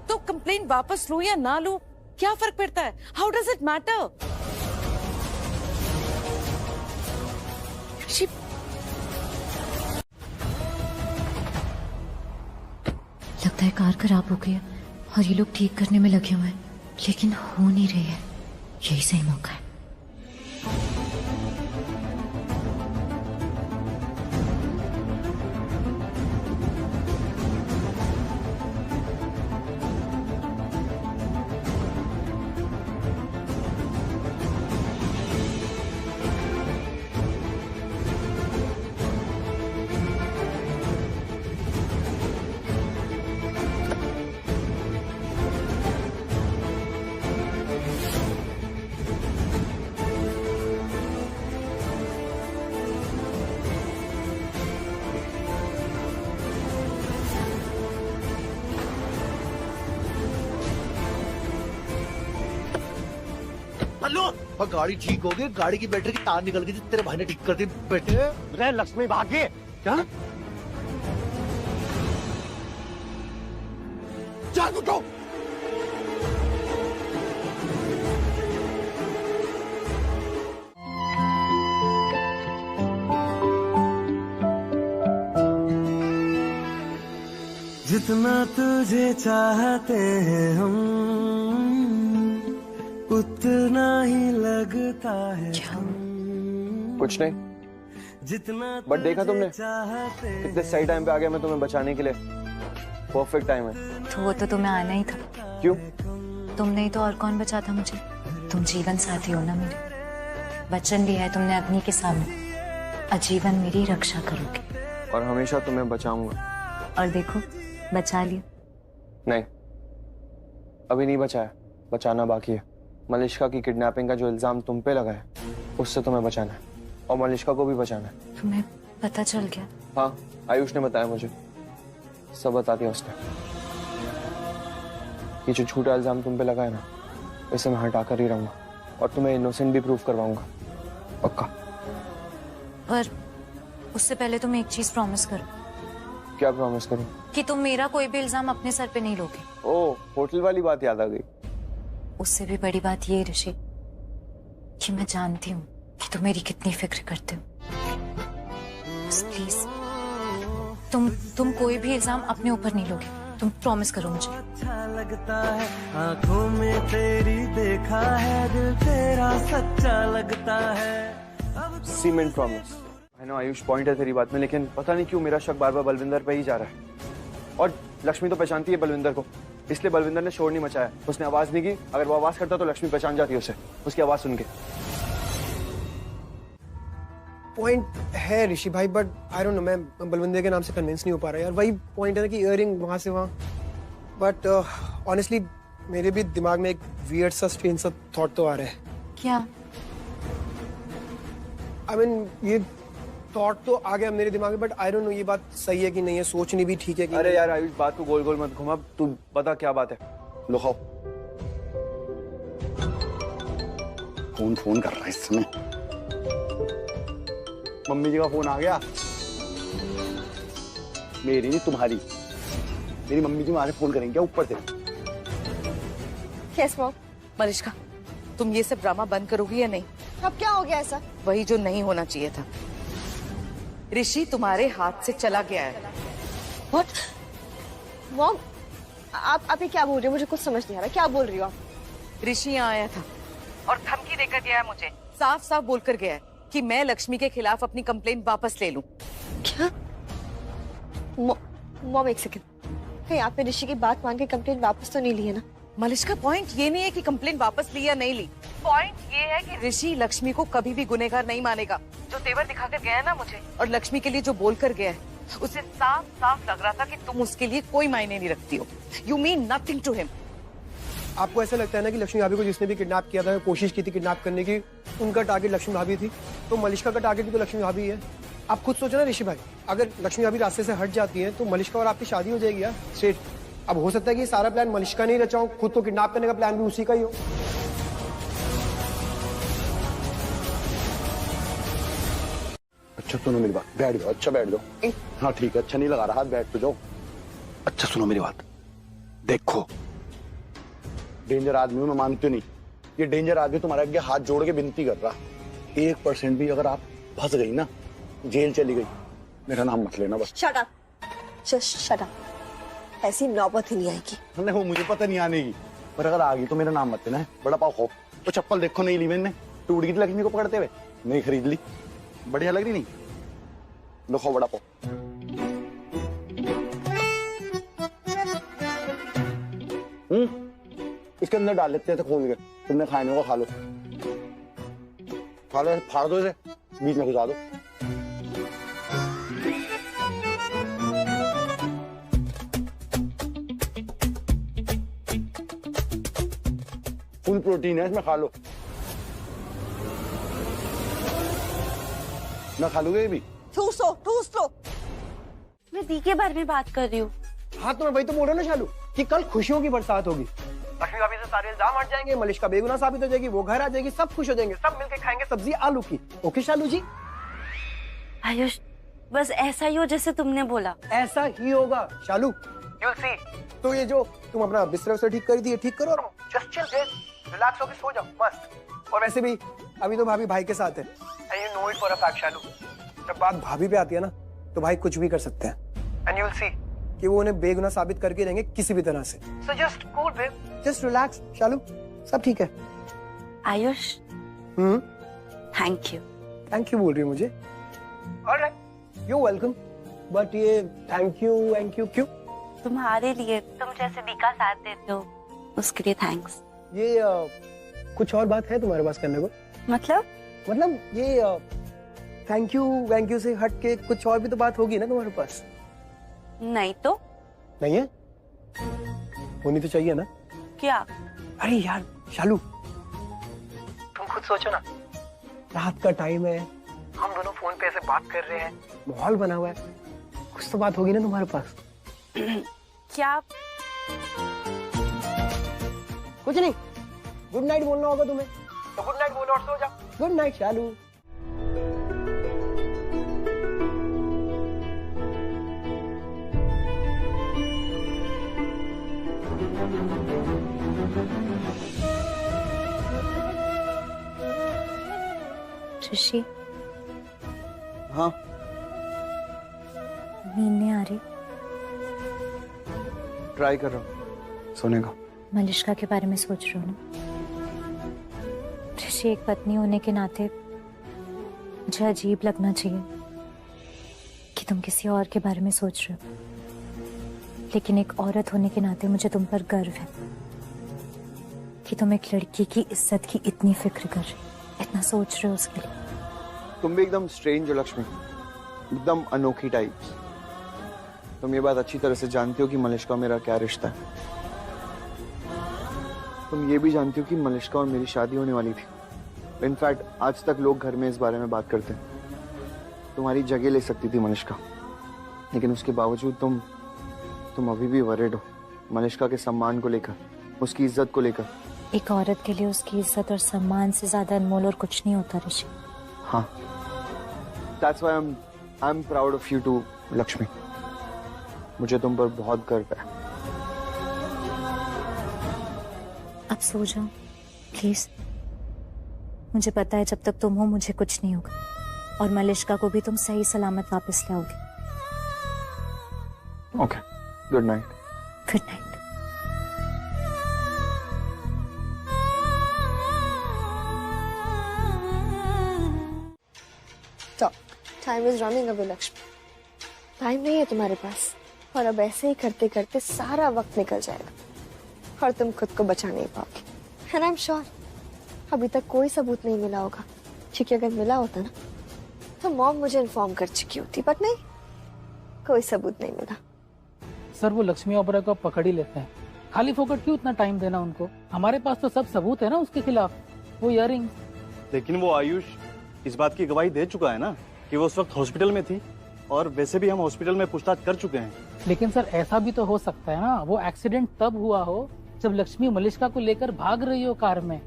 तो कंप्लेन वापस लूं या ना लूं, क्या फर्क पड़ता है? How does it matter? Rishi लगता है कार खराब हो गई है और ये लोग ठीक करने में लगे हुए हैं, लेकिन हो नहीं रही है। यही सही मौका है। और गाड़ी ठीक हो गई, गाड़ी की बैटरी की तार निकल गई थी, तेरे भाई ने ठीक कर दी बेटे। लक्ष्मी भागी क्या? चल उठो। जितना तुझे चाहते हैं हम उतना ही लगता है। कुछ नहीं, बट देखा तुमने कितने सही टाइम पे आ गया मैं तुम्हें बचाने के लिए। परफेक्ट टाइम है। तो वो तो तुम्हें आना ही था। क्यों? तुम नहीं तो और कौन बचाता मुझे? तुम जीवन साथी हो ना मेरे। वचन लिया है तुमने अग्नि के सामने, आजीवन मेरी रक्षा करोगे। और हमेशा तुम्हें बचाऊंगा। और देखो बचा लिया। नहीं, अभी नहीं बचाया, बचाना बाकी है। मलिष्का की किडनैपिंग का जो इल्जाम तुम पे लगा है उससे तुम्हें बचाना है और मलिष्का को भी बचाना है। तुम्हें पता चल गया? हाँ, आयुष ने बताया मुझे, सब बता दिया उसने। ये जो झूठा इल्जाम तुम पे लगा है ना, इसे मैं हटा कर ही रहूंगा और तुम्हें इनोसेंट भी प्रूव करवाऊंगा, पक्का। पर उससे पहले तुम एक चीज प्रॉमिस करो। क्या प्रॉमिस करूं? कि तुम मेरा कोई भी इल्जाम अपने सर पे नहीं लोगे। ओह, होटल वाली बात याद आ गई। उससे भी बड़ी बात ये ऋषि कि मैं जानती हूँ कि तुम मेरी कितनी फिक्र करते हो। प्लीज तुम कोई भी इल्जाम अपने ऊपर नहीं लोगे। तुम प्रॉमिस करो मुझे। अच्छा लगता है आंखों में तेरी, देखा है दिल तेरा सच्चा लगता है। Cement promise. I know Ayush, point है तेरी बात में, लेकिन पता नहीं क्यों मेरा शक बार बार बलविंदर पे ही जा रहा है। और लक्ष्मी तो पहचानती है बलविंदर को, इसलिए बलविंदर ने शोर नहीं मचाया, उसने आवाज नहीं की। अगर वो आवाज करता तो लक्ष्मी पहचान जाती उसे, उसकी आवाज सुन के। पॉइंट है ऋषि भाई, बट आई डोंट नो, मैं बलविंदर के नाम से कन्विंस नहीं हो पा रहा यार। वही पॉइंट है ना कि इयररिंग वहां से वहां। बट ऑनेस्टली मेरे भी दिमाग में एक वियर्ड सा स्ट्रेंज सा थॉट तो आ रहा है। क्या? आई मीन ये थॉट तो आ गया मेरे दिमाग में, बट आई डोंट नो ये बात सही है कि नहीं है, सोचनी भी ठीक है कि अरे यार आयुष, बात को गोल गोल मत घुमा, तू बता क्या बात है। लो खाओ। फोन कर रहा है इस समय। मम्मी जी का फोन आ गया। मेरी नहीं तुम्हारी, मेरी मम्मी जी मुझे फोन करेंगे क्या ऊपर से? Yes mom. मलिश्का, तुम ये सब ड्रामा बंद करोगी या नहीं? अब क्या हो गया ऐसा? वही जो नहीं होना चाहिए था। ऋषि तुम्हारे हाथ से चला गया है। What? मॉम, आप ये क्या बोल रही हो? मुझे कुछ समझ नहीं आ रहा, क्या बोल रही हो आप? ऋषि यहाँ आया था और धमकी देकर गया है मुझे, साफ साफ बोलकर गया है कि मैं लक्ष्मी के खिलाफ अपनी कंप्लेंट वापस ले लूं। क्या? मॉम एक सेकंड, कहीं आपने ऋषि की बात मान के कंप्लेंट वापस तो नहीं ली है ना? मलिश्का, पॉइंट ये नहीं है कि कंप्लेंट वापस ली या नहीं ली, पॉइंट ये है कि ऋषि लक्ष्मी को कभी भी गुनहगार नहीं मानेगा। जो तेवर दिखाकर गया है ना मुझे और लक्ष्मी के लिए जो बोल कर गया है, उसे साफ साफ लग रहा था कि तुम उसके लिए कोई मायने नहीं रखती हो। You mean nothing to him. आपको ऐसा लगता है ना कि लक्ष्मी भाभी को जिसने भी किडनैप किया था, कोशिश की थी किडनैप करने की, उनका टारगेट लक्ष्मी भाभी थी, तो मलिश्का का टारगेट भी तो लक्ष्मी भाभी है। आप खुद सोचो ना ऋषि भाई, अगर लक्ष्मी भाभी रास्ते से हट जाती है तो मलिश्का और आपकी शादी हो जाएगी यार, स्ट्रेट। अब हो सकता है कि सारा प्लान मलिश्का नहीं रचा हो, खुद को किडनैप करने का प्लान भी उसी का ही हो। अच्छा सुनो मेरी बात, बैठ जाओ। अच्छा बैठ जाओ। हाँ ठीक है, अच्छा नहीं लगा रहा हाथ, बैठ तो जाओ। अच्छा सुनो मेरी बात, देखो डेंजर आदमी हूं मैं, मानते नहीं। ये डेंजर आदमी तुम्हारे आगे हाथ जोड़ के विनती कर रहा, 1% भी अगर आप फंस गई ना, जेल चली गई, मेरा नाम मत लेना बस। Shut up, just shut up. ऐसी नौबत ही नहीं आएगी। नहीं वो मुझे पता नहीं आने की, पर अगर आ गई तो मेरा नाम मत लेना है। बड़ा पाव खाओ। तो चप्पल देखो नहीं ली मैंने, टूट गई थी लक्ष्मी को पकड़ते हुए, नहीं खरीद ली। बढ़िया लग रही नहीं? लो खाओ बड़ा पाव। इसके अंदर डाल लेते हैं तो खोल के, तुमने खाने को खा लो, खा लो, फाड़ दो इसे, बीच में घुसा दो। फुल प्रोटीन है इसमें, खा लो। ना खा लोगे ये भी? ठूस लो, ठूस लो। मैं दी के बारे में बात कर रही हूँ। हाँ तो मैं वही तो बोल रहा हूँ ना शालू, कि कल खुशियों की बरसात होगी। लक्ष्मी भाभी से सारे इल्जाम हट जाएंगे, मलिश्का बेगुनाह साबित हो जाएगी, वो घर आ जाएगी, सब खुश हो जाएंगे, सब मिलके खाएंगे सब्जी आलू की। ओके शालू जी? आयुष, बस ऐसा ही हो जैसे तुमने बोला। ऐसा ही होगा शालू, you'll see। तो ये जो तुम अपना बिस्तर से ठीक करी थी, ये ठीक करो और जस्ट चिल देयर, रिलैक्स होके सो जाओ बस। और वैसे भी अभी तो भाभी भाई के साथ है, and you know it for a fact शालू। जब बात भाभी पे आती है ना, तो भाई कुछ भी कर सकते हैं, and you'll see कि वो उन्हें बेगुनाह साबित करके रहेंगे किसी भी तरह से। So just cool babe, just relax शालू, सब ठीक है। Ayush, thank you. Thank you बोल रही है मुझे? Alright, you welcome. बट ये थैंक यू क्यों? तुम्हारे लिए, तुम जैसे दी का साथ देते हो उसके लिए थैंक्स। ये कुछ और बात है तुम्हारे पास करने को? मतलब ये थैंक यू से हट के कुछ और भी तो बात होगी ना तुम्हारे पास? नहीं तो नहीं है? होनी तो चाहिए ना? क्या? अरे यार शालू, तुम खुद सोचो ना, रात का टाइम है, हम दोनों फोन पे ऐसे बात कर रहे हैं, माहौल बना हुआ है, कुछ तो बात होगी ना तुम्हारे पास? क्या? कुछ नहीं, गुड नाइट बोलना होगा तुम्हें, तो गुड नाइट बोलो और सो जाओ। गुड नाइट शालू। ऋषि, हाँ नींद नहीं आ रही? ट्राई कर रहा हूँ सोने का। मलिश्का के बारे में सोच रही हूँ ना। ऋषि, एक पत्नी होने के नाते मुझे अजीब लगना चाहिए कि तुम किसी और के बारे में सोच रहे हो, लेकिन एक औरत होने के नाते मुझे तुम पर गर्व है कि तुम एक लड़की की इज्जत की इतनी फिक्र कर रहे हो, इतना सोच रहे हो उसके लिए। तुम भी एकदम स्ट्रेंज हो लक्ष्मी, एकदम अनोखी टाइप। तुम ये बात अच्छी तरह से जानती हो कि मलिश्का मेरा क्या रिश्ता है। तुम ये भी जानती हो कि मलिश्का और मेरी शादी होने वाली थी, इनफैक्ट आज तक लोग घर में इस बारे में बात करते हैं। तुम्हारी जगह ले सकती थी मलिष्का, लेकिन उसके बावजूद तुम अभी भी वरिड हो मलिष्का के सम्मान को लेकर, उसकी इज्जत को लेकर। एक औरत के लिए उसकी इज्जत और सम्मान से ज्यादा अनमोल और कुछ नहीं होता ऋषि। हाँ, That's why I'm proud of you too, Lakshmi. मुझे तुम पर बहुत गर्व है। अब सो जाओ प्लीज। मुझे पता है जब तक तुम हो मुझे कुछ नहीं होगा, और मलिष्का को भी तुम सही सलामत वापस लाओगे। Okay, good night. Good night. Time is running away Lakshmi, time नहीं है तुम्हारे पास, और अब ऐसे ही करते करते सारा वक्त निकल जाएगा और तुम खुद को बचा नहीं पाओगे। एंड आई एम श्योर अभी तक कोई सबूत नहीं मिला होगा, क्योंकि अगर मिला होता ना तो मॉम मुझे इन्फॉर्म कर चुकी होती, बट नहीं, कोई सबूत नहीं मिला। सर वो लक्ष्मी ओबरा को पकड़ ही लेते हैं, खाली फोकट क्यों इतना टाइम देना उनको? हमारे पास तो सब सबूत है ना उसके खिलाफ, वो इयररिंग। लेकिन वो आयुष इस बात की गवाही दे चुका है ना कि वो उस वक्त हॉस्पिटल में थी, और वैसे भी हम हॉस्पिटल में पूछताछ कर चुके हैं। लेकिन सर ऐसा भी तो हो सकता है ना, वो एक्सीडेंट तब हुआ हो जब लक्ष्मी मलिष्का को लेकर भाग रही हो कार में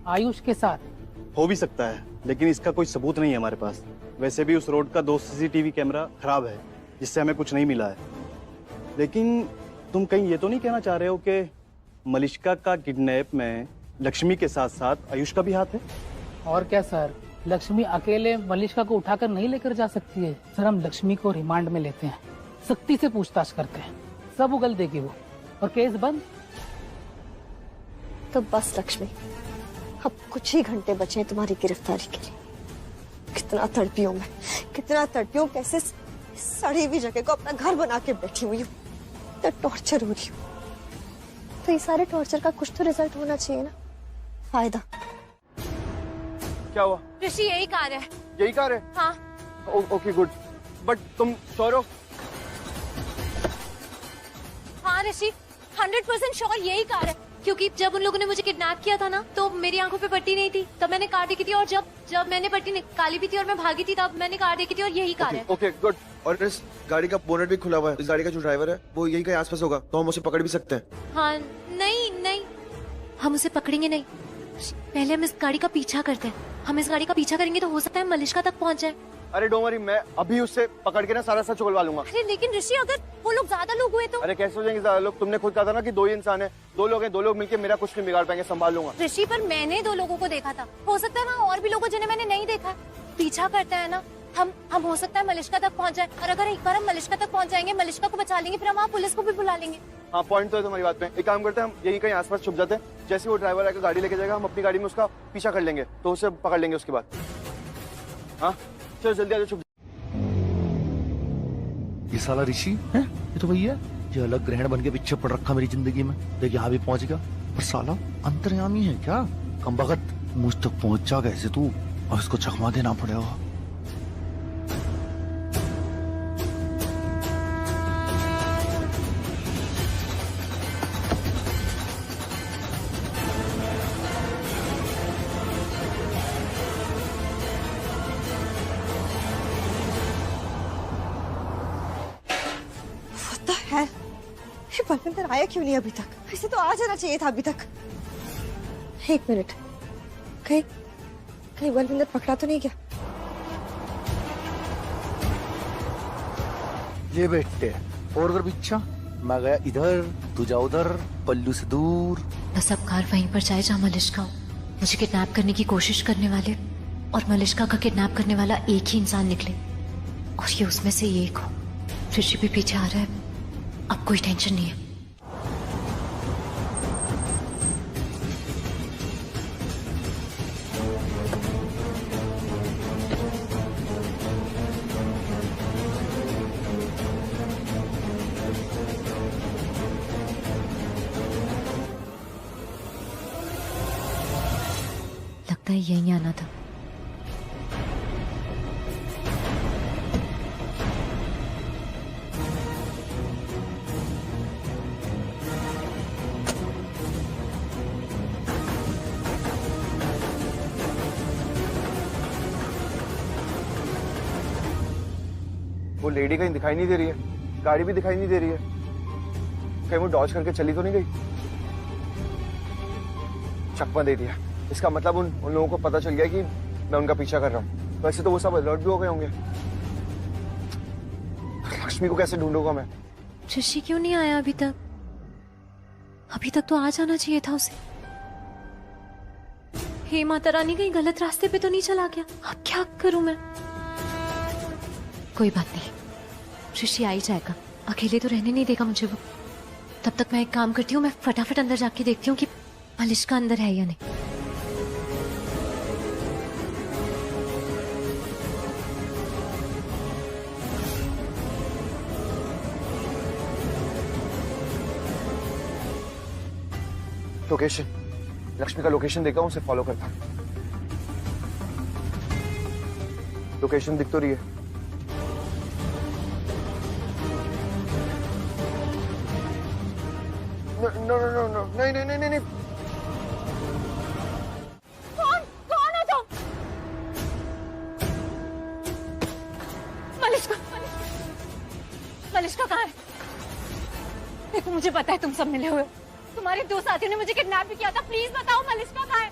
आयुष के साथ। हो भी सकता है, लेकिन इसका कोई सबूत नहीं है हमारे पास। वैसे भी उस रोड का 2 CCTV कैमरा खराब है, जिससे हमें कुछ नहीं मिला है। लेकिन तुम कहीं ये तो नहीं कहना चाह रहे हो कि मलिष्का का किडनैप में लक्ष्मी के साथ साथ आयुष का भी हाथ है? और क्या सर, लक्ष्मी अकेले मलिष्का को उठाकर नहीं लेकर जा सकती है। सर हम लक्ष्मी को रिमांड में लेते हैं, सख्ती से पूछताछ करते हैं, सब उगल देगी वो, और केस बंद। तो बस लक्ष्मी, अब कुछ ही घंटे बचे हैं तुम्हारी गिरफ्तारी के लिए। कितना तड़पी हूं मैं, कितना तड़पी हूं, कैसे सड़ी हुई जगह को अपना घर बना के बैठी हुई हूँ, तो टॉर्चर हो रही हूँ। तो ये सारे टॉर्चर का कुछ तो रिजल्ट होना चाहिए ना, फायदा। क्या हुआ? ऋषि यही कार है। यही कार है? हाँ। ओके गुड, बट तुम श्योर हो? हाँ ऋषि, 100% श्योर यही कार है, क्योंकि जब उन लोगों ने मुझे किडनैप किया था ना, तो मेरी आंखों पे पट्टी नहीं थी, तब मैंने कार देखी थी, और जब मैंने पट्टी निकाली भी थी और मैं भागी थी, तब मैंने कार देखी थी, और यही कार है। Okay good. और इस गाड़ी का बोनेट भी खुला हुआ है, इस गाड़ी का जो ड्राइवर है वो यही कहीं आसपास होगा, तो हम उसे पकड़ भी सकते हैं। हाँ, नहीं, हम उसे पकड़ेंगे नहीं, पहले हम इस गाड़ी का पीछा करते हैं। हम इस गाड़ी का पीछा करेंगे तो हो सकता है मलिष्का तक पहुंच जाए। अरे डोंट वरी, मैं अभी उससे पकड़ के ना सारा सच उगलवा लूंगा। अरे लेकिन ऋषि, अगर वो लोग ज्यादा लोग हुए तो? अरे कैसे हो जाएंगे ज्यादा लोग? तुमने खुद कहा था ना कि 2 ही इंसान है, 2 लोग हैं, 2 लोग मिलके मेरा कुछ नहीं बिगाड़ पाएंगे, संभाल लूंगा। ऋषि पर मैंने 2 लोगों को देखा था, हो सकता है वहाँ और भी लोगों जिन्हें मैंने नहीं देखा। पीछा करते हैं ना हम हो सकता है मलिष्का तक पहुँच जाए, और अगर एक बार हम मलिष्का तक पहुँच जाएंगे, मलिष्का को बचा लेंगे, फिर हम वहाँ पुलिस को भी बुला लेंगे। हाँ पॉइंट तो है तुम्हारी बात में। एक काम करते हैं, हम यही कहीं आसपास छुप जाते हैं, जैसे वो ड्राइवर आकर गाड़ी लेके जाएगा हम अपनी गाड़ी में उसका पीछा कर लेंगे, तो उसे पकड़ लेंगे उसके बाद। हाँ चलो जल्दी आ जाओ। ये साला ऋषि है, ये तो भैया ये अलग ग्रहण बन के पीछे पड़ रखा मेरी जिंदगी में। देख यहाँ भी पहुंच गया, पर साला अंतर्यामी है क्या? कम बखत मुझ तक पहुंचा कैसे तू? और इसको चकमा देना पड़ेगा। बलविंदर आया क्यों नहीं अभी तक? इसे तो आ जाना चाहिए था अभी तक। एक मिनट, कहीं बलविंदर पकड़ा तो नहीं गया? ये बेटे और अगर पीछा मैं गया इधर, तू जा उधर, पल्लू से दूर। बस अब कार वहीं पर जाए जहाँ मलिष्का हो। मुझे किडनैप करने की कोशिश करने वाले और मलिष्का का किडनैप करने वाला एक ही इंसान निकले, और ये उसमें से एक हो। ऋषि भी पीछे आ रहा है, अब कोई टेंशन नहीं है। लगता है यहीं आना था। वो लेडी कहीं दिखाई नहीं दे रही है, गाड़ी भी दिखाई नहीं दे रही है। कहीं वो डॉज करके चली तो नहीं गई? चकमा दे दिया, इसका मतलब उन लोगों को पता चल गया कि मैं उनका पीछा कर रहा हूँ। वैसे तो वो सब अलर्ट भी हो गए होंगे। लक्ष्मी को कैसे ढूंढूंगा मैं? ऋषि क्यों नहीं आया अभी तक? अभी तक तो आ जाना चाहिए था उसे। हे माता रानी, कहीं गलत रास्ते पे तो नहीं चला गया? अब क्या करूं मैं? कोई बात नहीं, ऋषि आ ही जाएगा। अकेले तो रहने नहीं देगा मुझे वो। तब तक मैं एक काम करती हूँ, मैं फटाफट अंदर जाके देखती हूँ कि मलिष्का अंदर है या नहीं। लोकेशन, लक्ष्मी का लोकेशन देखा हूं, उसे फॉलो करता हूं। लोकेशन दिख तो रही है। नो नो नो नो, नहीं नहीं नहीं नहीं। कौन हो तुम? मलिष्का, मलिष्का कहाँ है? देखो, मुझे पता है तुम सब मिले हुए हो। तुम्हारे दो साथियों ने मुझे किडनैप भी किया था। प्लीज बताओ मलिष्का कहाँ है?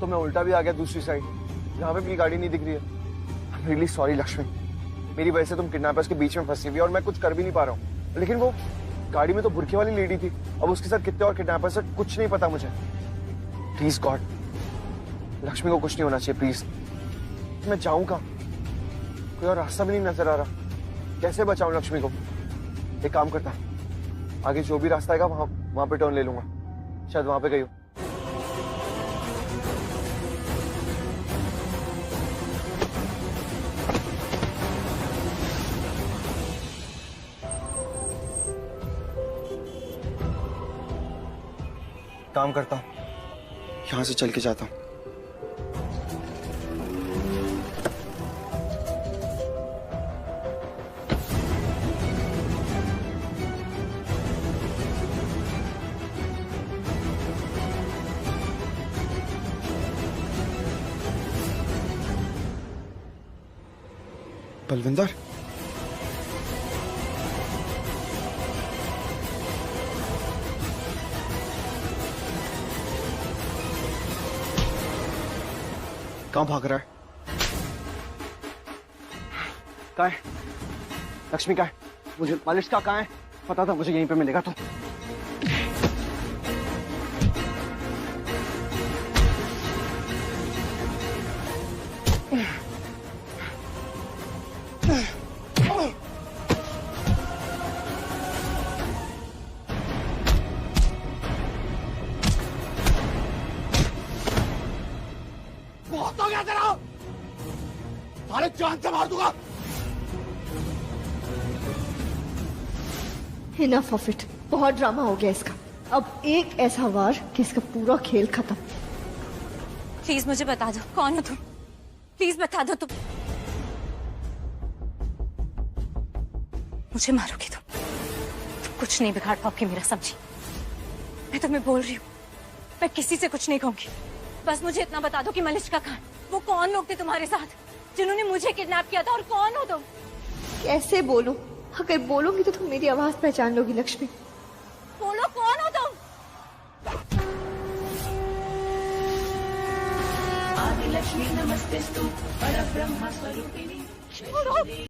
तो मैं उल्टा भी आ गया दूसरी साइड, यहाँ पे मेरी गाड़ी नहीं दिख रही है। I'm really sorry लक्ष्मी, मेरी वजह से तुम किडनैपर्स के बीच में फंसी हुई और मैं कुछ कर भी नहीं पा रहा हूँ। लेकिन वो गाड़ी में तो बुरखे वाली लेडी थी, अब उसके साथ कितने और किडनैपर्स है कुछ नहीं पता मुझे। प्लीज गॉड, लक्ष्मी को कुछ नहीं होना चाहिए प्लीज। मैं जाऊँ कहाँ? कोई और रास्ता भी नहीं नजर आ रहा। कैसे बचाऊं लक्ष्मी को? एक काम करता, आगे जो भी रास्ता आएगा वहां पे टर्न ले लूंगा। शायद वहां पे गई हो। काम करता हूं, यहां से चल के जाता हूं। बलविंदर, कहाँ भाग रहा है? कहाँ है लक्ष्मी? कहाँ है? मुझे मलिष्का कहाँ है पता था, मुझे यहीं पे मिलेगा। तो बहुत हो गया तेरा, सारे जान से मार दूंगा। इनफ ऑफ इट, बहुत ड्रामा हो गया इसका। अब एक ऐसा वार कि इसका पूरा खेल खत्म। प्लीज मुझे बता दो, कौन हो तुम? प्लीज बता दो तुम। मुझे मारोगे तुम कुछ नहीं बिगाड़ पाओगे मेरा, समझी? मैं तुम्हें बोल रही हूँ, मैं किसी से कुछ नहीं कहूंगी। बस मुझे इतना बता दो कि मलिष्का कहाँ है? वो कौन लोग थे तुम्हारे साथ जिन्होंने मुझे किडनैप किया था, और कौन हो तुम? कैसे बोलूं? अगर बोलूंगी तो तुम मेरी आवाज पहचान लोगी लक्ष्मी। बोलो, कौन हो तुम? आदिलक्ष्मी नमस्तेस्तु परब्रह्म स्वरूपिणी।